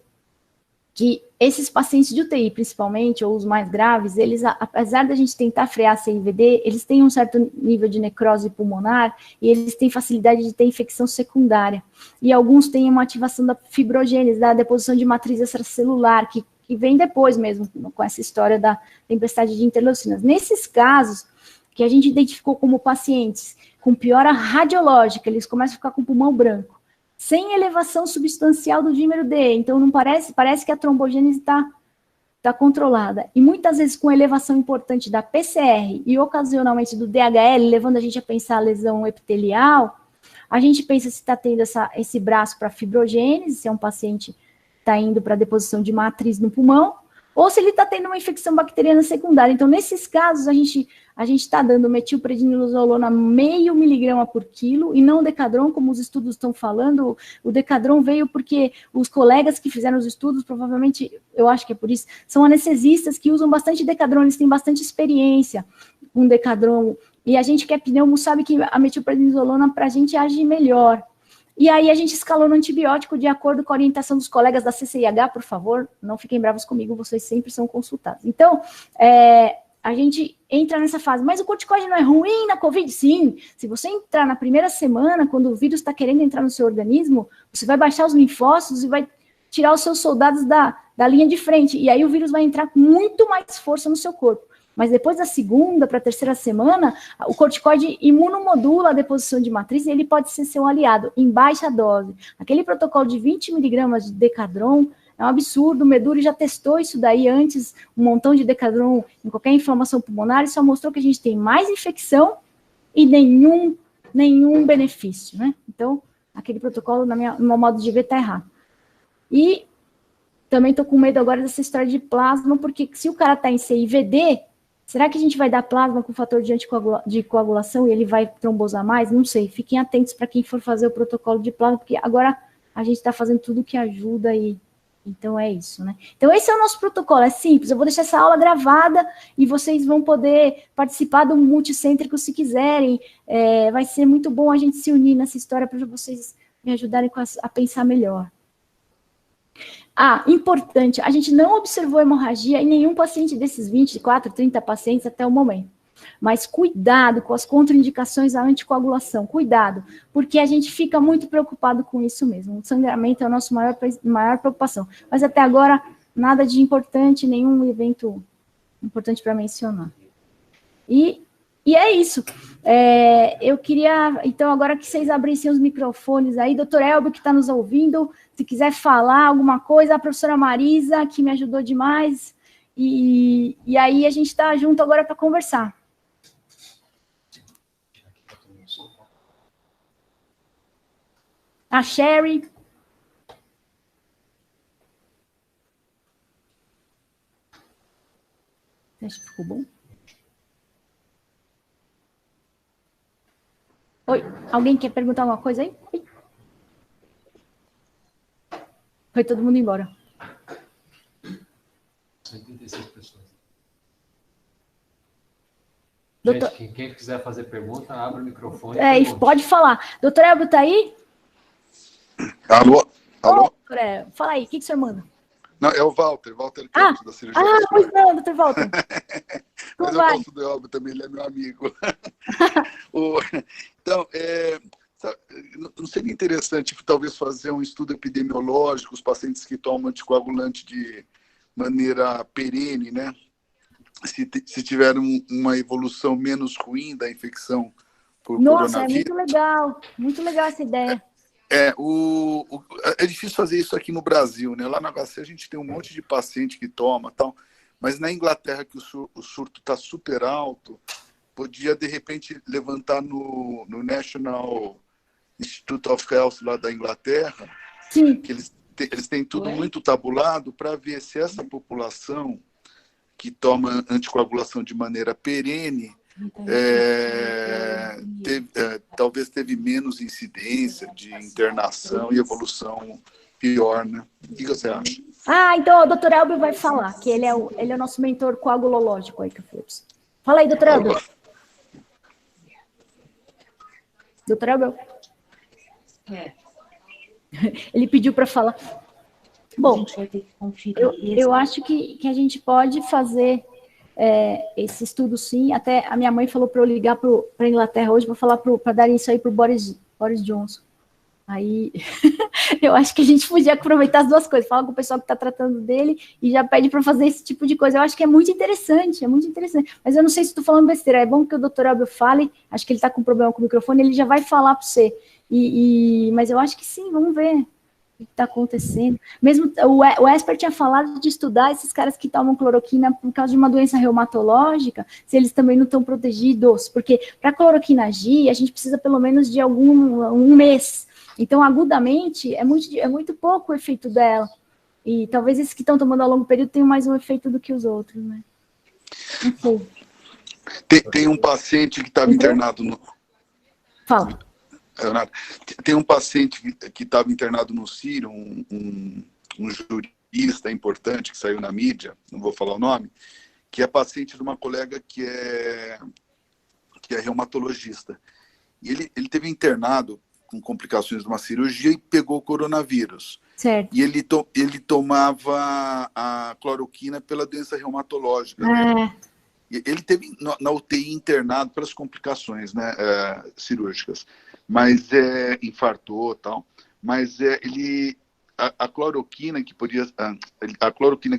que esses pacientes de UTI, principalmente, ou os mais graves, eles, apesar da gente tentar frear a CIVD, eles têm um certo nível de necrose pulmonar e eles têm facilidade de ter infecção secundária. E alguns têm uma ativação da fibrogênese, da deposição de matriz extracelular, que vem depois mesmo, com essa história da tempestade de interleucinas. Nesses casos, que a gente identificou como pacientes com piora radiológica, eles começam a ficar com pulmão branco, sem elevação substancial do dímero D, então não parece que a trombogênese está controlada. E muitas vezes com elevação importante da PCR e ocasionalmente do DHL, levando a gente a pensar a lesão epitelial, a gente pensa se está tendo esse braço para fibrogênese, se é um paciente que está indo para deposição de matriz no pulmão, ou se ele está tendo uma infecção bacteriana secundária. Então, nesses casos, a gente está dando metilprednisolona 0,5 miligrama por quilo, e não Decadron, como os estudos estão falando. O Decadron veio porque os colegas que fizeram os estudos, provavelmente, eu acho que é por isso, são anestesistas que usam bastante Decadron, eles têm bastante experiência com Decadron, e a gente que é pneumo sabe que a metilprednisolona para a gente age melhor. E aí a gente escalou no antibiótico de acordo com a orientação dos colegas da CCIH, por favor, não fiquem bravos comigo, vocês sempre são consultados. Então, a gente entra nessa fase, mas o corticoide não é ruim na Covid? Sim. Se você entrar na primeira semana, quando o vírus está querendo entrar no seu organismo, você vai baixar os linfócitos e vai tirar os seus soldados da linha de frente, e aí o vírus vai entrar com muito mais força no seu corpo. Mas depois da segunda para a terceira semana, o corticoide imunomodula a deposição de matriz e ele pode ser seu aliado em baixa dose. Aquele protocolo de 20 miligramas de Decadron é um absurdo, o Meduri já testou isso daí antes, um montão de Decadron em qualquer inflamação pulmonar, e só mostrou que a gente tem mais infecção e nenhum benefício, né? Então, aquele protocolo, no meu modo de ver, está errado. E também estou com medo agora dessa história de plasma, porque se o cara está em CIVD, será que a gente vai dar plasma com fator de coagulação e ele vai trombosar mais? Não sei. Fiquem atentos para quem for fazer o protocolo de plasma, porque agora a gente está fazendo tudo que ajuda e então é isso, né? Então esse é o nosso protocolo, é simples. Eu vou deixar essa aula gravada e vocês vão poder participar do multicêntrico se quiserem. Vai ser muito bom a gente se unir nessa história para vocês me ajudarem a pensar melhor. Importante, a gente não observou hemorragia em nenhum paciente desses 24, 30 pacientes até o momento. Mas cuidado com as contraindicações à anticoagulação, cuidado, porque a gente fica muito preocupado com isso mesmo. O sangramento é a nossa maior preocupação. Mas até agora, nada de importante, nenhum evento importante para mencionar. E é isso. Eu queria, então, agora que vocês abrissem os microfones aí, doutor Elber, que está nos ouvindo, se quiser falar alguma coisa, a professora Marisa, que me ajudou demais, e aí a gente está junto agora para conversar. A Sherry. Acho que ficou bom. Oi, alguém quer perguntar alguma coisa aí? Oi. Foi todo mundo embora. 186 pessoas. Doutor... Gente, quem quiser fazer pergunta, abre o microfone. Pode falar. Doutor Elber está aí? Alô? Alô? Fala aí, o que o senhor manda? Não, é o Walter Campos, da cirurgia. Pois não, doutor Walter. Mas eu gosto do Elber também, ele é meu amigo. Então, não seria interessante talvez fazer um estudo epidemiológico, os pacientes que tomam anticoagulante de maneira perene, né? Se tiver uma evolução menos ruim da infecção por coronavírus. Nossa, é muito legal essa ideia. É difícil fazer isso aqui no Brasil, né? Lá na HC a gente tem um monte de paciente que toma, tal, mas na Inglaterra, que o surto está super alto, podia, de repente, levantar no National Institute of Health lá da Inglaterra, Sim. Que eles têm tudo muito tabulado para ver se essa população que toma anticoagulação de maneira perene talvez teve menos incidência de internação e evolução pior, né? O que você acha? Então o doutor Elber vai falar, que ele é o nosso mentor coagulológico aí que eu fiz. Fala aí, doutor Elber. Doutor Elber. Ele pediu para falar. Bom, eu acho que a gente pode fazer esse estudo, sim. Até a minha mãe falou para eu ligar para a Inglaterra hoje para dar isso aí para o Boris Johnson. Aí, eu acho que a gente podia aproveitar as duas coisas. Fala com o pessoal que está tratando dele e já pede para fazer esse tipo de coisa. Eu acho que é muito interessante, Mas eu não sei se estou falando besteira. É bom que o doutor Elber fale. Acho que ele está com problema com o microfone. Ele já vai falar para você. Mas eu acho que sim, vamos ver o que está acontecendo. Mesmo o Esper tinha falado de estudar esses caras que tomam cloroquina por causa de uma doença reumatológica, se eles também não estão protegidos, porque para a cloroquina agir, a gente precisa pelo menos de um mês. Então, agudamente, é muito pouco o efeito dela. E talvez esses que estão tomando a longo período tenham mais um efeito do que os outros, né? Não sei. Tem um paciente que estava internado no... Fala. Tem um paciente que estava internado no Sírio, um jurista importante que saiu na mídia, não vou falar o nome, que é paciente de uma colega que é reumatologista. E ele teve internado com complicações de uma cirurgia e pegou o coronavírus. Certo. E ele tomava a cloroquina pela doença reumatológica. Né? Ele teve na UTI internado pelas complicações, né, cirúrgicas. Mas infartou e tal. Mas a cloroquina que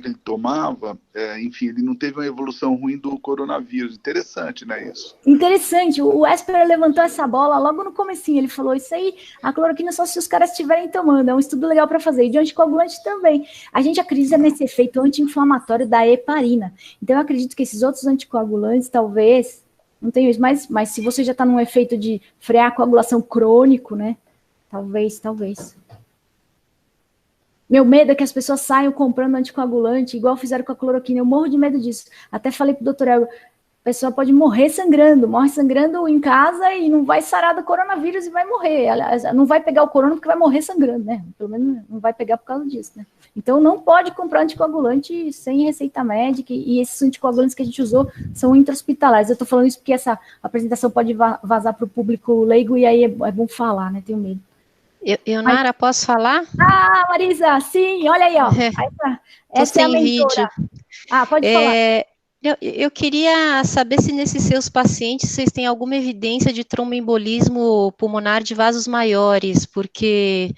ele tomava, enfim, ele não teve uma evolução ruim do coronavírus. Interessante, né, isso? Interessante. O Esper levantou essa bola logo no comecinho. Ele falou isso aí, a cloroquina só se os caras estiverem tomando. É um estudo legal para fazer. E de anticoagulante também. A gente acredita nesse efeito anti-inflamatório da heparina. Então, eu acredito que esses outros anticoagulantes, talvez, não tenho isso, mas se você já está num efeito de frear a coagulação crônico, né? Talvez. Meu medo é que as pessoas saiam comprando anticoagulante, igual fizeram com a cloroquina. Eu morro de medo disso. Até falei pro doutor Elber, a pessoa pode morre sangrando em casa e não vai sarar do coronavírus e vai morrer. Aliás, não vai pegar o corona porque vai morrer sangrando, né? Pelo menos não vai pegar por causa disso, né? Então não pode comprar anticoagulante sem receita médica, e esses anticoagulantes que a gente usou são intra-hospitalares. Eu tô falando isso porque essa apresentação pode vazar para o público leigo e aí é bom falar, né? Tenho medo. Nara, posso falar? Marisa, sim, olha aí, ó. Essa é a mentora. Pode falar. Eu queria saber se nesses seus pacientes vocês têm alguma evidência de tromboembolismo pulmonar de vasos maiores, porque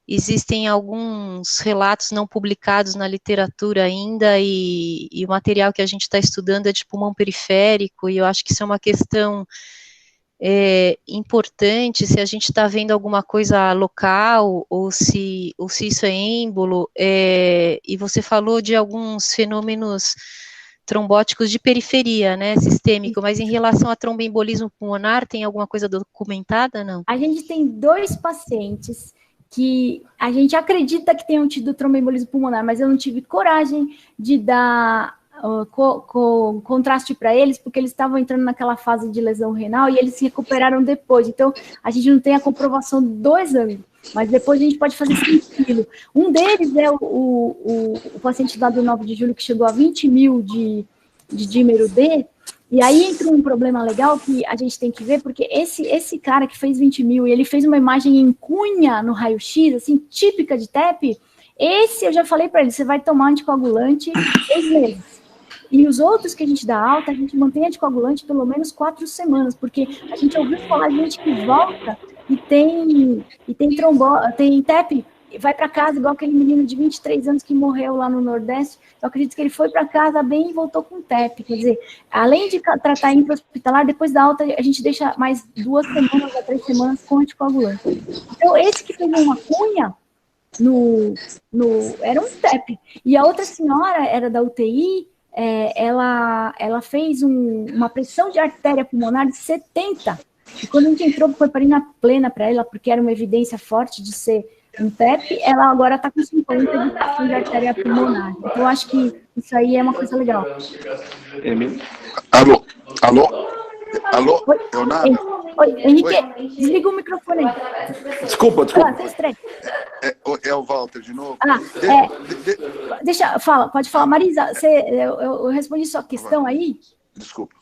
existem alguns relatos não publicados na literatura ainda, e o material que a gente está estudando é de pulmão periférico, e eu acho que isso é uma questão importante, se a gente está vendo alguma coisa local, ou se isso é êmbolo, e você falou de alguns fenômenos trombóticos de periferia, né, sistêmico, mas em relação a tromboembolismo pulmonar, tem alguma coisa documentada, não? A gente tem 2 pacientes que a gente acredita que tenham tido tromboembolismo pulmonar, mas eu não tive coragem de dar contraste para eles, porque eles estavam entrando naquela fase de lesão renal e eles se recuperaram depois. Então, a gente não tem a comprovação do exame, mas depois a gente pode fazer tranquilo. Um deles é o paciente lá do 9 de julho que chegou a 20 mil de dímero D, e aí entra um problema legal que a gente tem que ver, porque esse cara que fez 20 mil e ele fez uma imagem em cunha no raio-x, assim, típica de TEP, esse eu já falei para ele, você vai tomar anticoagulante 6 meses. E os outros que a gente dá alta, a gente mantém anticoagulante pelo menos 4 semanas, porque a gente ouviu falar de gente que volta e tem TEP, vai para casa, igual aquele menino de 23 anos que morreu lá no Nordeste. Eu acredito que ele foi para casa bem e voltou com TEP. Quer dizer, além de tratar intra-hospitalar, depois da alta, a gente deixa mais 2 semanas a 3 semanas com anticoagulante. Então, esse que fez uma cunha era um TEP. E a outra senhora era da UTI, ela fez uma pressão de artéria pulmonar de 70. E quando a gente entrou com heparina plena para ela, porque era uma evidência forte de ser um TEP, ela agora está com 50 de pressão de artéria pulmonar. Então, eu acho que isso aí é uma coisa legal. Alô? Leonardo? Oi, Henrique, desliga o microfone aí. Desculpa. É o Walter de novo? Pode falar. Marisa, eu respondi sua questão aí? Desculpa.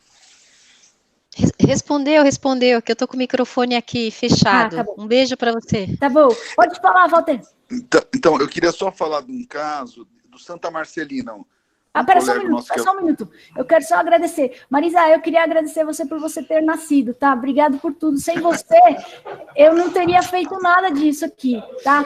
Respondeu, que eu tô com o microfone aqui fechado. Tá bom. Um beijo para você. Tá bom. Pode falar, Walter. Então, eu queria só falar de um caso do Santa Marcelina. Pera só um minuto. Eu quero só agradecer. Marisa, eu queria agradecer você por você ter nascido, tá? Obrigado por tudo. Sem você, eu não teria feito nada disso aqui, tá?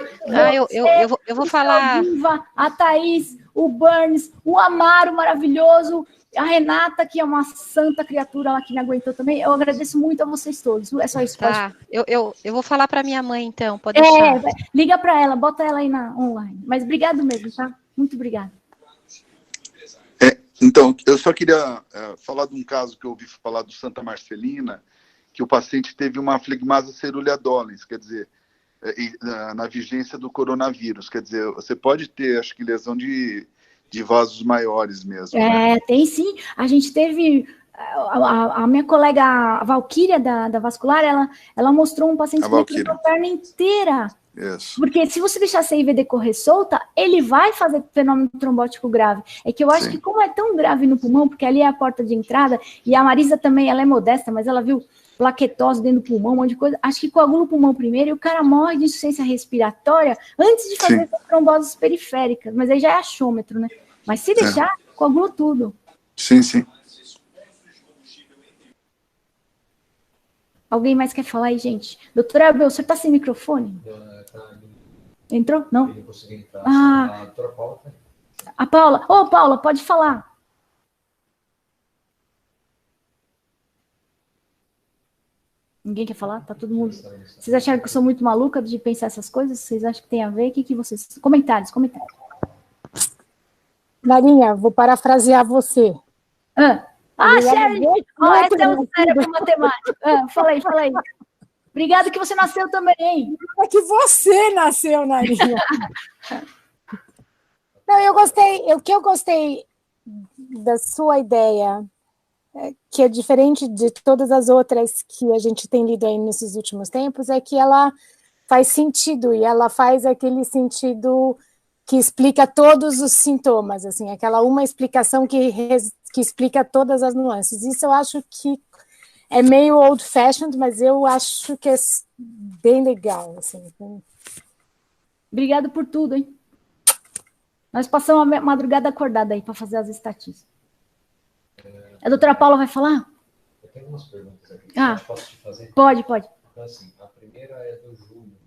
Eu vou falar... A Viva, a Thaís, o Burns, o Amaro maravilhoso, a Renata, que é uma santa criatura lá que me aguentou também. Eu agradeço muito a vocês todos. É só isso. Tá, eu vou falar para minha mãe, então. Pode deixar. Liga para ela, bota ela aí online. Mas obrigado mesmo, tá? Muito obrigada. Então, eu só queria falar de um caso que eu ouvi falar do Santa Marcelina, que o paciente teve uma flegmase cerulea dolens, quer dizer, na vigência do coronavírus. Quer dizer, você pode ter, acho que, lesão de vasos maiores mesmo. Né? Tem sim. A gente teve... A minha colega, a Valquíria, da vascular, ela mostrou um paciente que quebrou a perna inteira. Isso. Porque se você deixar a CIVD correr solta, ele vai fazer fenômeno trombótico grave. É que eu acho que como é tão grave no pulmão, porque ali é a porta de entrada, e a Marisa também, ela é modesta, mas ela viu plaquetose dentro do pulmão, um monte de coisa, acho que coagula o pulmão primeiro e o cara morre de insuficiência respiratória antes de fazer tromboses periféricas, mas aí já é achômetro, né? Mas se deixar, coagula tudo. Sim. Alguém mais quer falar aí, gente? Doutora Abel, você está sem microfone? Entrou? Não? Eu consegui entrar. A doutora Paula. A Paula. Ô, Paula, pode falar. Ninguém quer falar? Tá todo mundo... Vocês acharam que eu sou muito maluca de pensar essas coisas? Vocês acham que tem a ver? O que vocês... Comentários. Marinha, vou parafrasear você. Sérgio! Essa é um cérebro matemático. Fala aí. Obrigada que você nasceu também. É que você nasceu, Marinha. Não, o que eu gostei da sua ideia, que é diferente de todas as outras que a gente tem lido aí nesses últimos tempos, é que ela faz sentido, e ela faz aquele sentido que explica todos os sintomas, assim, aquela uma explicação que explica todas as nuances. Isso eu acho que é meio old-fashioned, mas eu acho que é bem legal. Assim. Obrigado por tudo, hein? Nós passamos a madrugada acordada aí para fazer as estatísticas. A doutora Paula vai falar? Eu tenho algumas perguntas aqui. Posso te fazer? Pode. Então, assim, a primeira é do Júlio.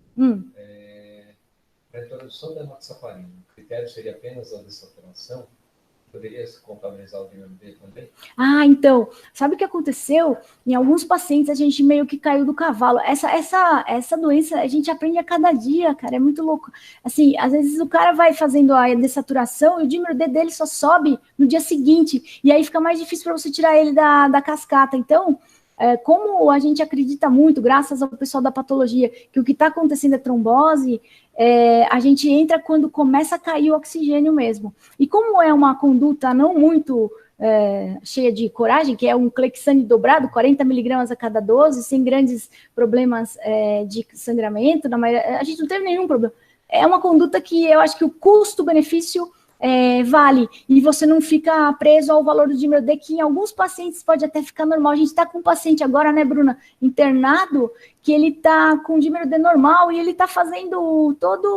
Para a introdução da enoxaparina, o critério seria apenas a dessaturação? poderia se contabilizar o dímero D também? Ah, então, sabe o que aconteceu? Em alguns pacientes a gente meio que caiu do cavalo. Essa doença a gente aprende a cada dia, cara, é muito louco. Assim, às vezes o cara vai fazendo a dessaturação e o dímero D dele só sobe no dia seguinte, e aí fica mais difícil para você tirar ele da cascata. Então, como a gente acredita muito, graças ao pessoal da patologia, que o que está acontecendo é trombose, a gente entra quando começa a cair o oxigênio mesmo. E como é uma conduta não muito cheia de coragem, que é um Clexane dobrado, 40 miligramas a cada 12, sem grandes problemas de sangramento, a gente não teve nenhum problema. É uma conduta que eu acho que o custo-benefício vale, e você não fica preso ao valor do dímero D, que em alguns pacientes pode até ficar normal. A gente está com um paciente agora, né, Bruna, internado, que ele está com dímero D normal e ele está fazendo todo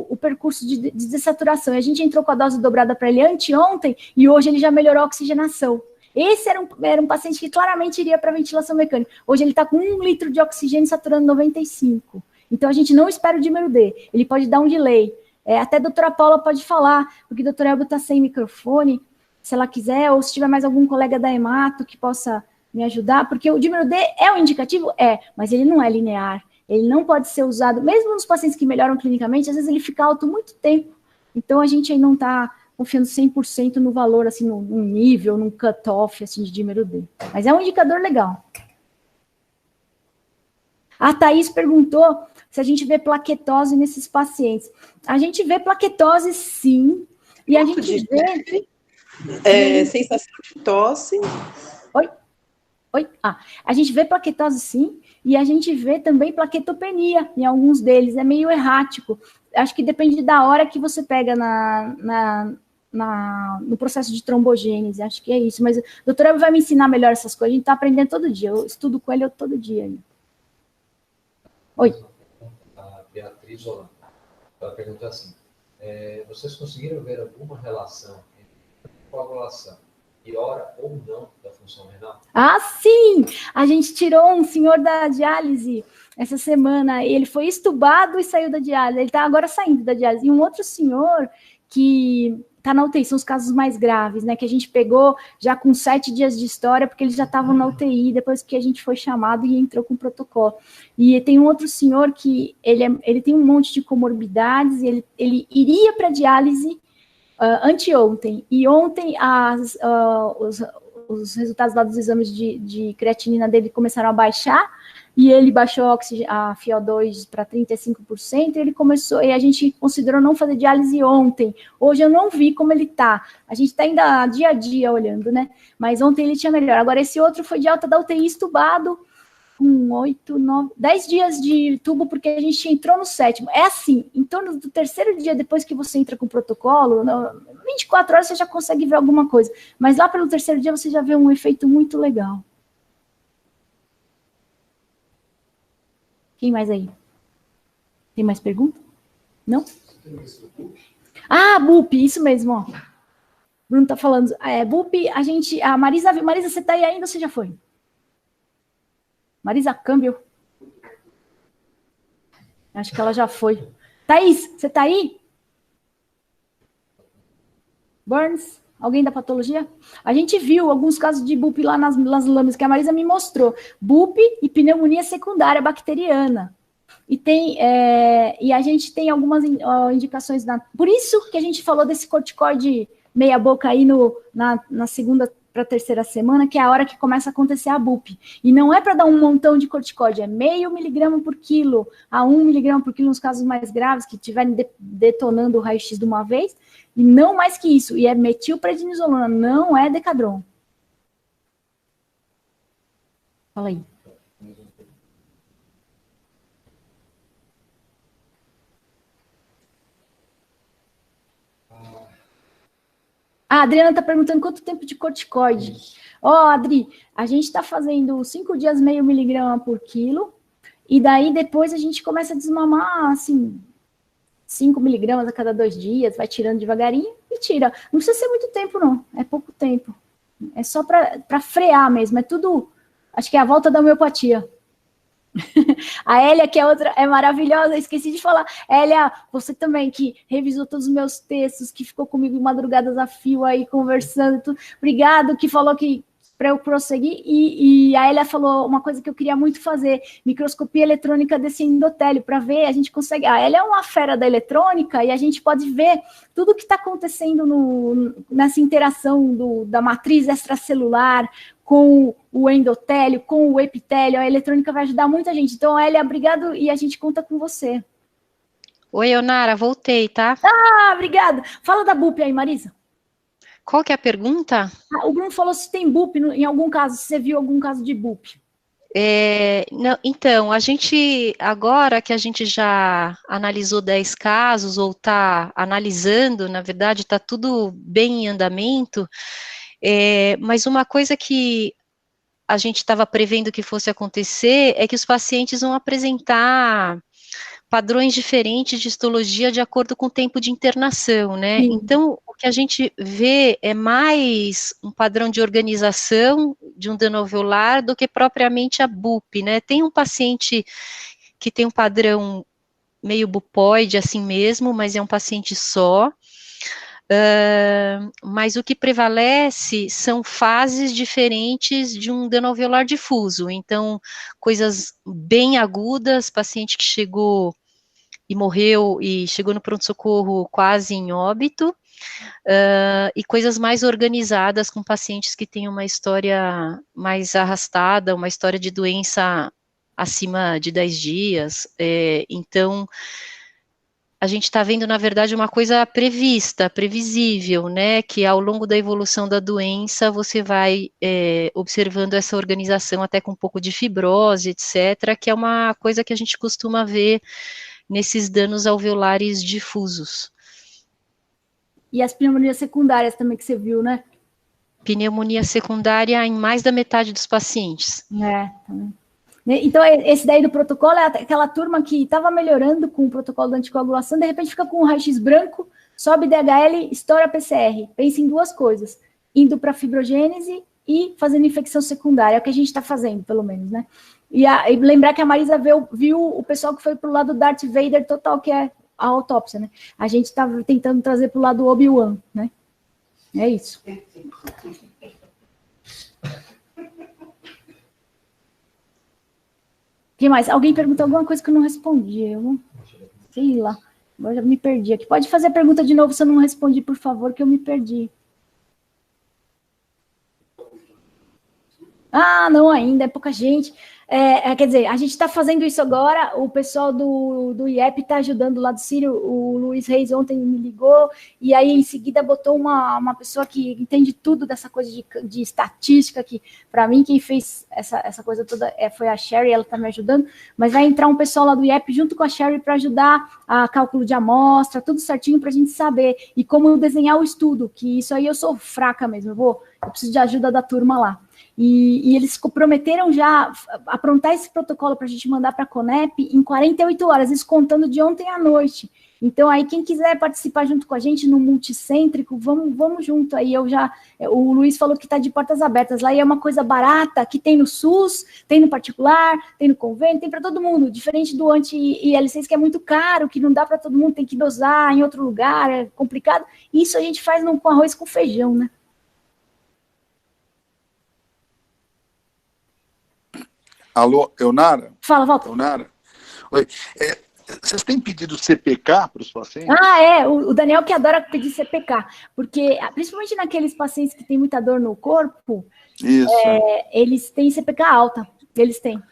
o percurso de dessaturação. A gente entrou com a dose dobrada para ele anteontem e hoje ele já melhorou a oxigenação. Esse era um paciente que claramente iria para ventilação mecânica. Hoje ele está com 1 litro de oxigênio saturando 95. Então a gente não espera o dímero D, ele pode dar um delay. Até a doutora Paula pode falar, porque a doutora Elba está sem microfone, se ela quiser, ou se tiver mais algum colega da hemato que possa me ajudar, porque o dímero D é um indicativo? Mas ele não é linear, ele não pode ser usado, mesmo nos pacientes que melhoram clinicamente, às vezes ele fica alto muito tempo, então a gente aí não está confiando 100% no valor, assim, num nível, num cutoff, assim, de dímero D, mas é um indicador legal. A Thaís perguntou se a gente vê plaquetose nesses pacientes. A gente vê plaquetose, sim, e a gente vê... sensação de tosse. Oi? A gente vê plaquetose, sim, e a gente vê também plaquetopenia em alguns deles, é meio errático. Acho que depende da hora que você pega no processo de trombogênese, acho que é isso. Mas o doutor vai me ensinar melhor essas coisas, a gente está aprendendo todo dia, eu estudo com ele todo dia. Oi. A Beatriz Holanda, ela perguntou assim, vocês conseguiram ver alguma relação entre coagulação e hora ou não da função renal? Ah, sim! A gente tirou um senhor da diálise essa semana, ele foi estubado e saiu da diálise, ele está agora saindo da diálise. E um outro senhor que está na UTI, são os casos mais graves, né, que a gente pegou já com 7 dias de história, porque eles já estavam na UTI, depois que a gente foi chamado e entrou com o protocolo. E tem um outro senhor que ele tem um monte de comorbidades, e ele iria para diálise anteontem, e ontem os resultados lá dos exames de creatinina dele começaram a baixar, e ele baixou a FiO2 para 35%, e ele começou, e a gente considerou não fazer diálise ontem. Hoje eu não vi como ele tá. A gente está ainda dia a dia olhando, né? Mas ontem ele tinha melhor. Agora esse outro foi de alta da UTI estubado, com 8, 9, 10 dias de tubo, porque a gente entrou no 7º. É assim, em torno do 3º dia depois que você entra com o protocolo, 24 horas você já consegue ver alguma coisa. Mas lá pelo 3º dia você já vê um efeito muito legal. Quem mais aí? Tem mais pergunta? Não? BUP, isso mesmo, ó. Bruno tá falando. BUP, a Marisa, você tá aí ainda ou você já foi? Marisa Câmbio. Acho que ela já foi. Thaís, você tá aí? Burns? Alguém da patologia? A gente viu alguns casos de BUP lá nas lâminas que a Marisa me mostrou. BUP e pneumonia secundária bacteriana. E a gente tem algumas indicações. Por isso que a gente falou desse corticoide meia boca aí na segunda para a terceira semana, que é a hora que começa a acontecer a BUP. E não é para dar um montão de corticóide, é 0,5 miligrama por quilo a 1 miligrama por quilo nos casos mais graves, que estiverem detonando o raio-x de uma vez, e não mais que isso. E é metilprednisolona, não é Decadron. Fala aí. A Adriana está perguntando quanto tempo de corticoide. Adri, a gente está fazendo 5 dias 0,5 miligrama por quilo, e daí depois a gente começa a desmamar, assim, 5 miligramas a cada 2 dias, vai tirando devagarinho e tira. Não precisa ser muito tempo, não. É pouco tempo. É só para frear mesmo. É tudo, acho que é a volta da homeopatia. A Hélia, que é outra, é maravilhosa, esqueci de falar. Hélia, você também, que revisou todos os meus textos, que ficou comigo madrugadas a fio aí, conversando, tudo. Obrigado, que falou que para eu prosseguir, e a Hélia falou uma coisa que eu queria muito fazer, microscopia eletrônica desse endotélio, para ver, a gente consegue, a Hélia é uma fera da eletrônica, e a gente pode ver tudo o que está acontecendo nessa interação da matriz extracelular, com o endotélio, com o epitélio, a eletrônica vai ajudar muita gente. Então, Hélia, obrigado, e a gente conta com você. Oi, Eonara, voltei, tá? Ah, obrigado. Fala da BUP aí, Marisa. Qual que é a pergunta? O Bruno falou se tem BUP em algum caso, se você viu algum caso de BUP. Não, então, a gente, agora que a gente já analisou 10 casos, ou está analisando, na verdade, está tudo bem em andamento, mas uma coisa que a gente estava prevendo que fosse acontecer é que os pacientes vão apresentar padrões diferentes de histologia de acordo com o tempo de internação, né? Sim. Então, o que a gente vê é mais um padrão de organização de um dano alveolar do que propriamente a BUP, né? Tem um paciente que tem um padrão meio bupoide assim mesmo, mas é um paciente só. Mas o que prevalece são fases diferentes de um dano alveolar difuso. Então, coisas bem agudas, paciente que chegou e morreu e chegou no pronto-socorro quase em óbito, e coisas mais organizadas com pacientes que têm uma história mais arrastada, uma história de doença acima de 10 dias. Então, a gente está vendo, na verdade, uma coisa prevista, previsível, né, que ao longo da evolução da doença você vai observando essa organização até com um pouco de fibrose, etc., que é uma coisa que a gente costuma ver nesses danos alveolares difusos. E as pneumonias secundárias também que você viu, né? Pneumonia secundária em mais da metade dos pacientes. Também. Então, esse daí do protocolo é aquela turma que estava melhorando com o protocolo da anticoagulação, de repente fica com um raio-x branco, sobe DHL, estoura PCR. Pensa em duas coisas, indo para fibrogênese e fazendo infecção secundária, é o que a gente está fazendo, pelo menos, né? E lembrar que a Marisa viu o pessoal que foi para o lado do Darth Vader total, que é a autópsia, né? A gente está tentando trazer para o lado do Obi-Wan, né? É isso. O que mais? Alguém perguntou alguma coisa que eu não respondi. Eu sei lá. Agora já me perdi aqui. Pode fazer a pergunta de novo se eu não respondi, por favor, que eu me perdi. Ah, não ainda, é pouca gente. Quer dizer, a gente está fazendo isso agora, o pessoal do IEP está ajudando lá do Sírio, o Luiz Reis ontem me ligou, e aí em seguida botou uma pessoa que entende tudo dessa coisa de estatística, que para mim quem fez essa coisa toda foi a Sherry, ela está me ajudando, mas vai entrar um pessoal lá do IEP junto com a Sherry para ajudar a cálculo de amostra, tudo certinho para a gente saber, e como desenhar o estudo, que isso aí eu sou fraca mesmo, eu preciso de ajuda da turma lá. E eles prometeram já aprontar esse protocolo para a gente mandar para a Conep em 48 horas, isso contando de ontem à noite. Então, aí, quem quiser participar junto com a gente no multicêntrico, vamos junto aí. O Luiz falou que está de portas abertas lá, e é uma coisa barata, que tem no SUS, tem no particular, tem no convênio, tem para todo mundo, diferente do anti-IL6, que é muito caro, que não dá para todo mundo, tem que dosar em outro lugar, é complicado. Isso a gente faz com arroz com feijão, né? Alô, Eonara? Fala, Walter. Eonara? Oi. Vocês têm pedido CPK para os pacientes? O Daniel que adora pedir CPK, porque, principalmente naqueles pacientes que têm muita dor no corpo, eles têm CPK alta, eles têm.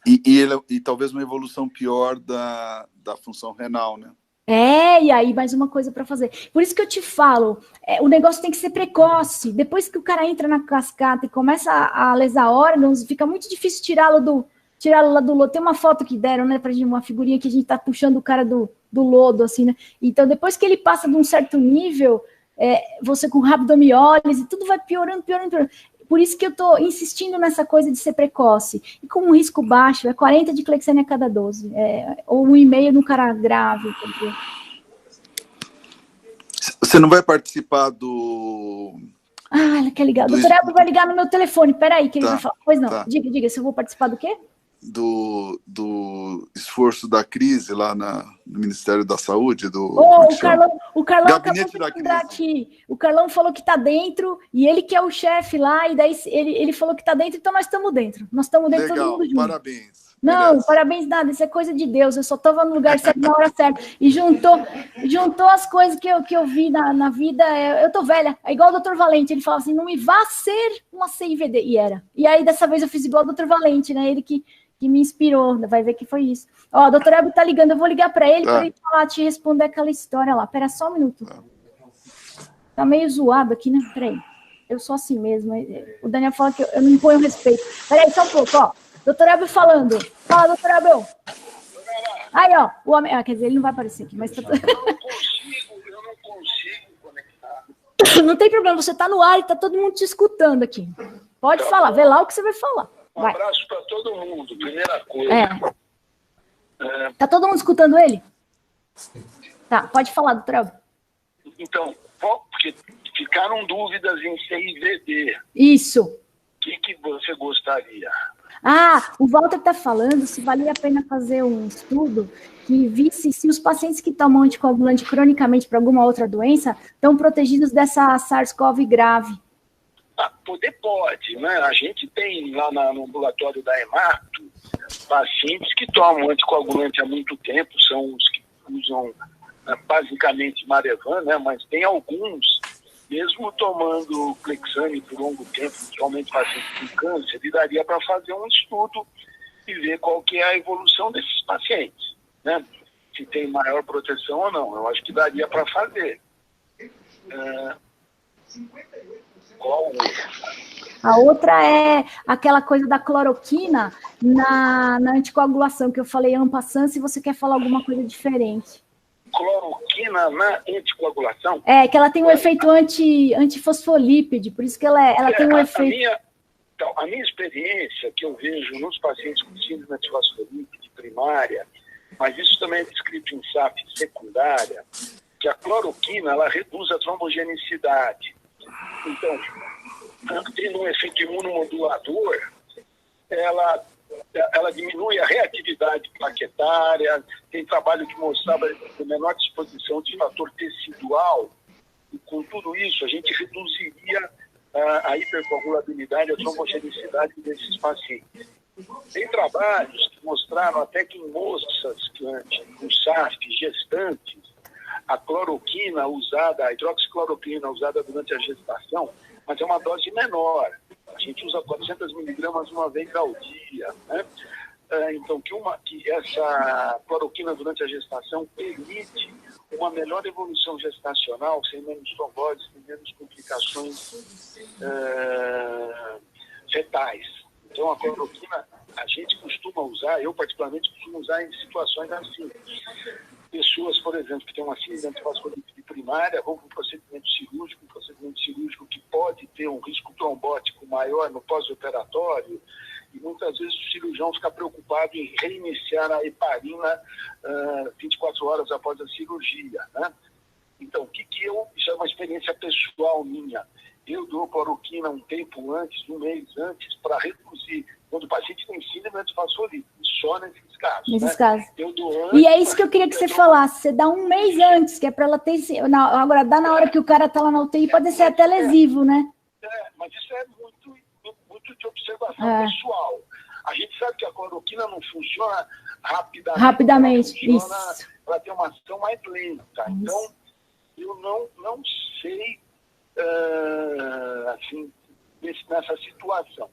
E talvez uma evolução pior da função renal, né? E aí mais uma coisa para fazer. Por isso que eu te falo, o negócio tem que ser precoce. Depois que o cara entra na cascata e começa a lesar órgãos, fica muito difícil tirá-lo lá do lodo. Tem uma foto que deram, né, pra gente, uma figurinha que a gente tá puxando o cara do lodo, assim, né? Então, depois que ele passa de um certo nível, você com rabdomiólise, tudo vai piorando. Por isso que eu tô insistindo nessa coisa de ser precoce. E com um risco baixo, 40 de clexane a cada 12. Ou 1,5 no cara grave. Porque... Você não vai participar do... ela quer ligar. O doutor Eldo vai ligar no meu telefone. Peraí, que ele vai falar. Pois não. Tá. Diga, se eu vou participar do quê? do esforço da crise lá no Ministério da Saúde, o Carlão Gabinete da Crise. Aqui. O Carlão falou que está dentro, e ele que é o chefe lá, e daí ele falou que está dentro, então nós estamos dentro. Nós estamos dentro, legal, todo mundo junto. Parabéns. Não, merece. Parabéns nada, isso é coisa de Deus, eu só estava no lugar certo na hora certa, e juntou as coisas que eu vi na vida, eu tô velha, é igual o Dr. Valente, ele falava assim, não me vá ser uma CIVD, e era. E aí, dessa vez, eu fiz igual o Dr. Valente, né, ele que me inspirou, vai ver que foi isso. Ó, o Dr. Elber tá ligando, eu vou ligar para ele, para ele falar, te responder aquela história lá, pera só um minuto. Tá meio zoado aqui, né, peraí, eu sou assim mesmo, o Daniel fala que eu não imponho respeito, peraí, só um pouco, ó. Doutor Abel falando. Fala, doutor Abel. Aí, ó, o homem... quer dizer, ele não vai aparecer aqui, mas... Eu não consigo conectar. Não tem problema, você tá no ar e tá todo mundo te escutando aqui. Pode falar, vê lá o que você vai falar. Um abraço para todo mundo, primeira coisa. Tá todo mundo escutando ele? Tá, pode falar, doutor Abel. Então, porque ficaram dúvidas em CIVD. Isso. O que você gostaria? O Walter está falando se valia a pena fazer um estudo que visse se os pacientes que tomam anticoagulante cronicamente para alguma outra doença estão protegidos dessa SARS-CoV grave. Poder pode, né? A gente tem lá no ambulatório da Hemato pacientes que tomam anticoagulante há muito tempo, são os que usam basicamente Marevan, né? Mas tem alguns, mesmo tomando Clexane por longo tempo, principalmente pacientes com câncer, ele daria para fazer um estudo e ver qual que é a evolução desses pacientes, né? Se tem maior proteção ou não. Eu acho que daria para fazer. Qual outra? A outra é aquela coisa da cloroquina na anticoagulação, que eu falei en passant, se você quer falar alguma coisa diferente. Cloroquina na anticoagulação? Que ela tem um efeito antifosfolípide, por isso que ela tem um efeito... A minha experiência que eu vejo nos pacientes com síndrome antifosfolípide primária, mas isso também é descrito em SAF secundária, que a cloroquina, ela reduz a trombogenicidade. Então, tendo um efeito imunomodulador, ela diminui a reatividade plaquetária, tem trabalho que mostrava a menor disposição de fator tecidual, e com tudo isso a gente reduziria a hipercoagulabilidade, a trombogenicidade desses pacientes. Tem trabalhos que mostraram até que em moças com SAF gestantes, a cloroquina usada, a hidroxicloroquina usada durante a gestação, mas é uma dose menor. A gente usa 400 miligramas uma vez ao dia, né? Então, que essa cloroquina durante a gestação permite uma melhor evolução gestacional, sem menos trombose, sem menos complicações fetais. Então, a cloroquina, a gente costuma usar, eu particularmente costumo usar em situações assim. Pessoas, por exemplo, que têm uma síndrome antifosfolípide primária, vão para um procedimento cirúrgico que pode ter um risco trombótico maior no pós-operatório, e muitas vezes o cirurgião fica preocupado em reiniciar a heparina 24 horas após a cirurgia, né? Então, isso é uma experiência pessoal minha. Eu dou cloroquina um tempo antes, um mês antes, para reduzir, quando o paciente tem síndrome antifosfolípide, só nesses casos. Nesses casos. Eu dou antes, e é isso que eu queria que você falasse, você dá um mês antes, que é para ela ter... Agora, dá na hora que o cara está lá na UTI, pode ser até lesivo, né? Mas isso é muito de observação pessoal. A gente sabe que a cloroquina não funciona rapidamente. Isso. Ela tem uma ação mais lenta. Então, eu não sei, assim, nessa situação.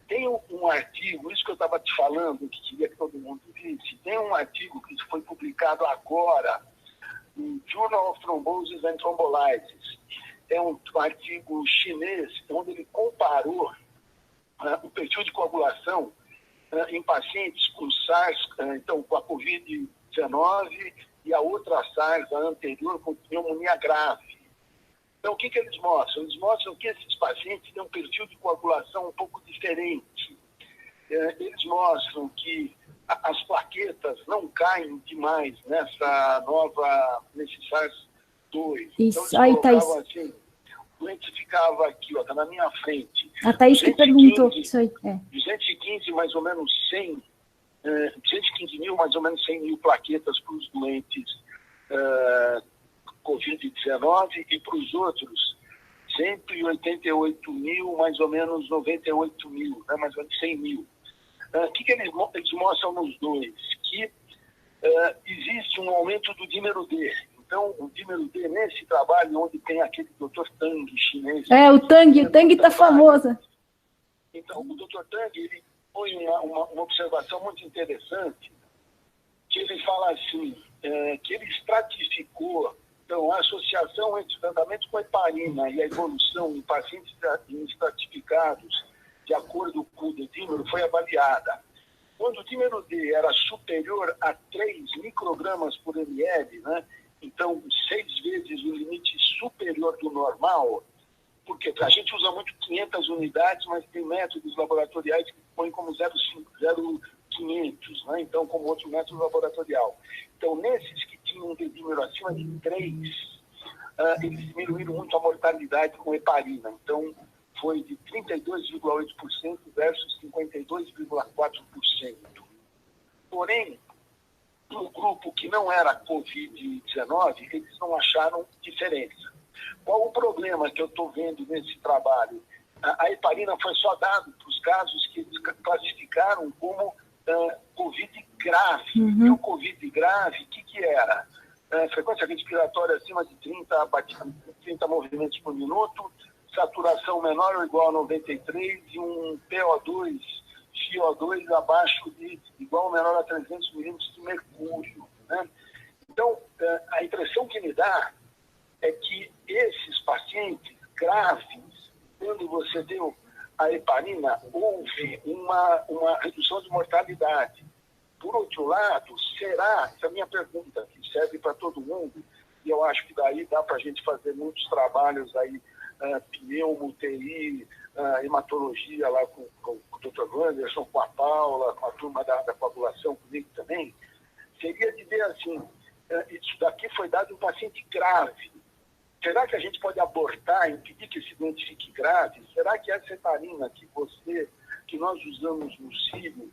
Tem um artigo, isso que eu estava te falando, que queria que todo mundo visse, tem um artigo que foi publicado agora no Journal of Thrombosis and Thrombolysis. É um artigo chinês, onde ele comparou o perfil de coagulação em pacientes com SARS, então com a Covid-19 e a outra SARS, a anterior, com pneumonia grave. Então, o que eles mostram? Eles mostram que esses pacientes têm um perfil de coagulação um pouco diferente. Eles mostram que as plaquetas não caem demais nesse SARS-2. Isso, então, aí, Thaís. Assim, o doente ficava aqui, está na minha frente. A Thaís que perguntou isso aí. 215, mais ou menos 100 215 mil, mais ou menos 100 mil plaquetas para os doentes Covid-19 e para os outros 188 mil, mais ou menos 98 mil, né, mais ou menos 100 mil. O que eles mostram nos dois? Que existe um aumento do dímero D. Então, o dímero D, nesse trabalho, onde tem aquele Dr. Tang chinês... O Tang está famoso. Então, o Dr. Tang, ele põe uma observação muito interessante, que ele fala assim, que ele estratificou, então, a associação entre o tratamento com a heparina e a evolução em pacientes estratificados, de acordo com o dímero, foi avaliada. Quando o dímero D era superior a 3 microgramas por ml, né, então 6 vezes o limite superior do normal, porque a gente usa muito 500 unidades, mas tem métodos laboratoriais que põem como 0,500, né? Então, como outro método laboratorial. Então, nesses que tinham um dímero acima de 3, eles diminuíram muito a mortalidade com heparina. Então, foi de 32,8% versus 52,4%. Porém, no grupo que não era Covid-19, eles não acharam diferença. Qual o problema que eu estou vendo nesse trabalho? A heparina foi só dada para os casos que eles classificaram como Covid grave. E o Covid grave, o que era? Frequência respiratória acima de 30 movimentos por minuto, saturação menor ou igual a 93 e um PO2, CO2 abaixo de igual ou menor a 300 milímetros de mercúrio. Né? Então, a impressão que me dá é que esses pacientes graves, quando você deu a heparina, houve uma redução de mortalidade. Por outro lado, será, essa é a minha pergunta, que serve para todo mundo, e eu acho que daí dá para a gente fazer muitos trabalhos aí, pneumo, UTI, hematologia lá com o Dr. Wanderson, com a Paula, com a turma da coagulação, comigo também, seria de ver assim, isso daqui foi dado em um paciente grave. Será que a gente pode abortar, impedir que se identifique grave? Será que essa heparina que nós usamos no cílio,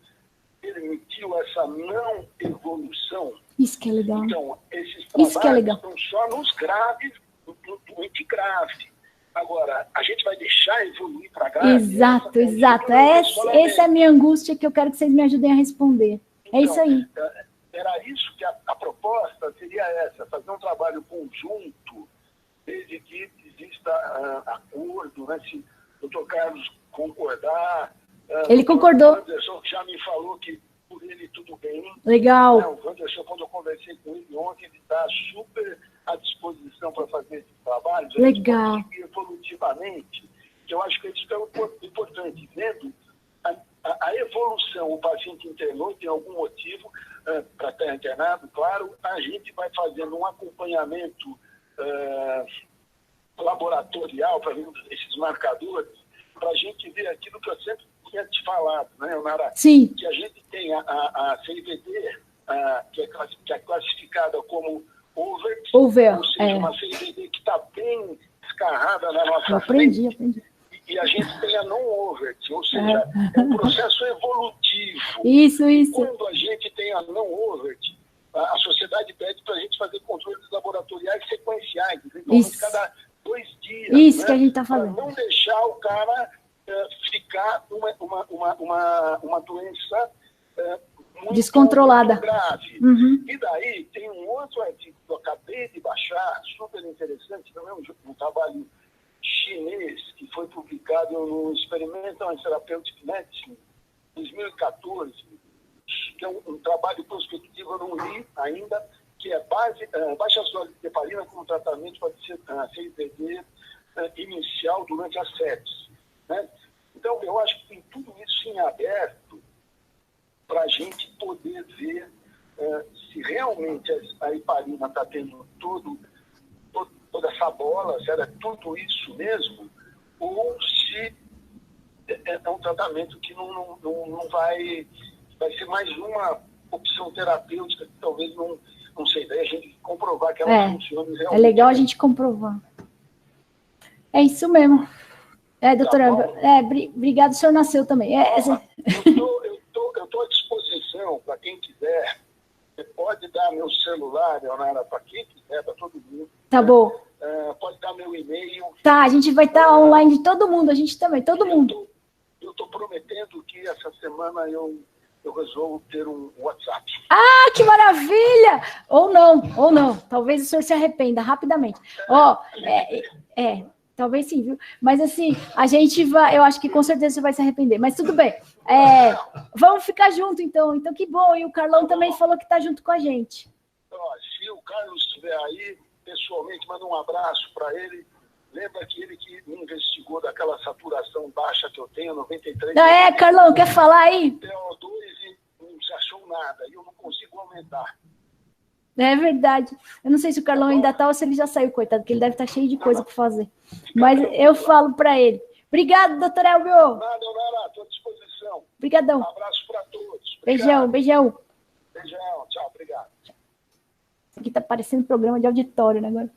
permitiu essa não evolução? Isso que é legal. Então, esses trabalhos estão só nos graves, no doente grave. Agora, a gente vai deixar evoluir para grave? Exato. Essa é a minha angústia que eu quero que vocês me ajudem a responder. Então, é isso aí. Era isso que a proposta seria essa, fazer um trabalho conjunto, desde que exista acordo, né? Se o Dr. Carlos concordar. Ele concordou. O Wanderson já me falou que por ele tudo bem. Legal. O Wanderson, quando eu conversei com ele ontem, ele está super à disposição para fazer esse trabalho. Legal. Evolutivamente, que eu acho que isso é importante. Vendo a evolução, o paciente internou, tem algum motivo para estar internado, claro, a gente vai fazendo um acompanhamento laboratorial para ver esses marcadores, para a gente ver aquilo que eu sempre tinha te falado, né, Nara? Sim. Que a gente tem a CIVD, que é classificada como over, ou seja, uma CIVD que está bem escarrada na nossa frente. Aprendi. E a gente tem a non-overt, ou seja, é um processo evolutivo. Isso. Quando a gente tem a non-overt, a sociedade pede para a gente fazer controles laboratoriais sequenciais, eventualmente cada 2 dias. Isso, né? Que a gente está falando. fazendo. Não deixar o cara ficar uma doença muito descontrolada. Muito grave. E daí tem um outro artigo que eu acabei de baixar, super interessante, também um trabalho chinês que foi publicado no Experimental Therapeutic Medicine, 2014, que é um trabalho prospectivo, eu não li ainda, que é baixa dose de heparina como tratamento para CIVD inicial durante a sepsis. Né? Então, eu acho que tem tudo isso em aberto para a gente poder ver se realmente a heparina está tendo toda essa bola, se era tudo isso mesmo, ou se é um tratamento que não vai ser mais uma opção terapêutica que talvez não sei, daí a gente comprovar que ela funciona realmente. É legal a gente comprovar. É isso mesmo. Doutora, obrigado, o senhor nasceu também. Eu estou à disposição quem quiser, você pode dar meu celular, Leonara, para quem quiser, para todo mundo. Tá bom. Pode dar meu e-mail. Tá, a gente vai estar online de todo mundo, a gente também, todo mundo. Eu estou prometendo que essa semana eu resolvo ter um WhatsApp. Ah, que maravilha! Ou não. Talvez o senhor se arrependa rapidamente. Talvez sim, viu? Mas assim, a gente vai, eu acho que com certeza você vai se arrepender, mas tudo bem. Vamos ficar junto, então. Então, que bom. E o Carlão também falou que está junto com a gente. Se o Carlos estiver aí, pessoalmente, manda um abraço para ele. Lembra aquele que me investigou daquela saturação baixa que eu tenho, 93. Carlão, quer falar aí? PO2 e não se achou nada, e eu não consigo aumentar. É verdade. Eu não sei se o Carlão ainda está ou se ele já saiu, coitado, porque ele deve estar cheio de coisa para fazer. Mas eu falo para ele. Obrigado, doutor Elbio. Nada, estou à disposição. Obrigadão. Um abraço para todos. Obrigado. Beijão. Beijão, tchau, obrigado. Isso aqui tá parecendo programa de auditório, né, agora?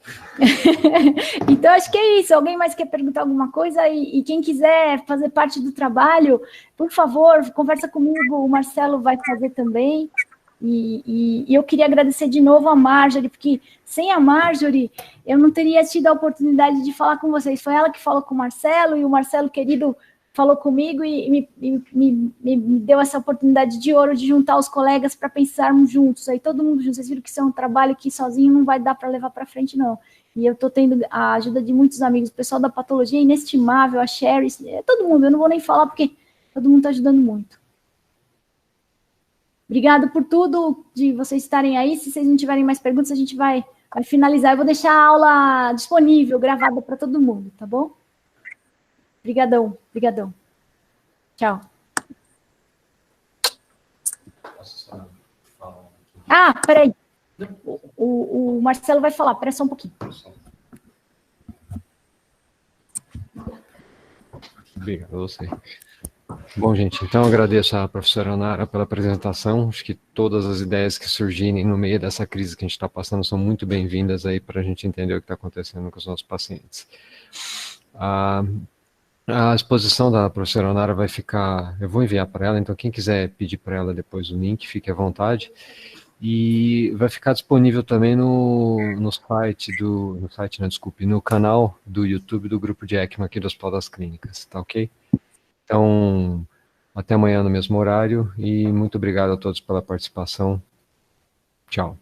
Então, acho que é isso. Alguém mais quer perguntar alguma coisa? E quem quiser fazer parte do trabalho, por favor, conversa comigo. O Marcelo vai fazer também. E eu queria agradecer de novo a Marjorie, porque sem a Marjorie, eu não teria tido a oportunidade de falar com vocês. Foi ela que falou com o Marcelo, e o Marcelo, querido, falou comigo e me deu essa oportunidade de ouro de juntar os colegas para pensarmos juntos. Aí todo mundo junto. Vocês viram que isso é um trabalho que sozinho não vai dar para levar para frente, não. E eu estou tendo a ajuda de muitos amigos. O pessoal da patologia é inestimável, a Sherry, todo mundo. Eu não vou nem falar, porque todo mundo está ajudando muito. Obrigado por tudo, de vocês estarem aí. Se vocês não tiverem mais perguntas, a gente vai finalizar. Eu vou deixar a aula disponível, gravada para todo mundo, tá bom? Obrigadão. Tchau. Peraí. O Marcelo vai falar. Espera só um pouquinho. Obrigado a você. Bom, gente, então eu agradeço à professora Onara pela apresentação. Acho que todas as ideias que surgirem no meio dessa crise que a gente está passando são muito bem-vindas aí para a gente entender o que está acontecendo com os nossos pacientes. A exposição da professora Onara vai ficar, eu vou enviar para ela, então quem quiser pedir para ela depois o link, fique à vontade. E vai ficar disponível também no canal do YouTube do Grupo de ECMO aqui do Hospital das Clínicas, tá ok? Então, até amanhã no mesmo horário e muito obrigado a todos pela participação. Tchau.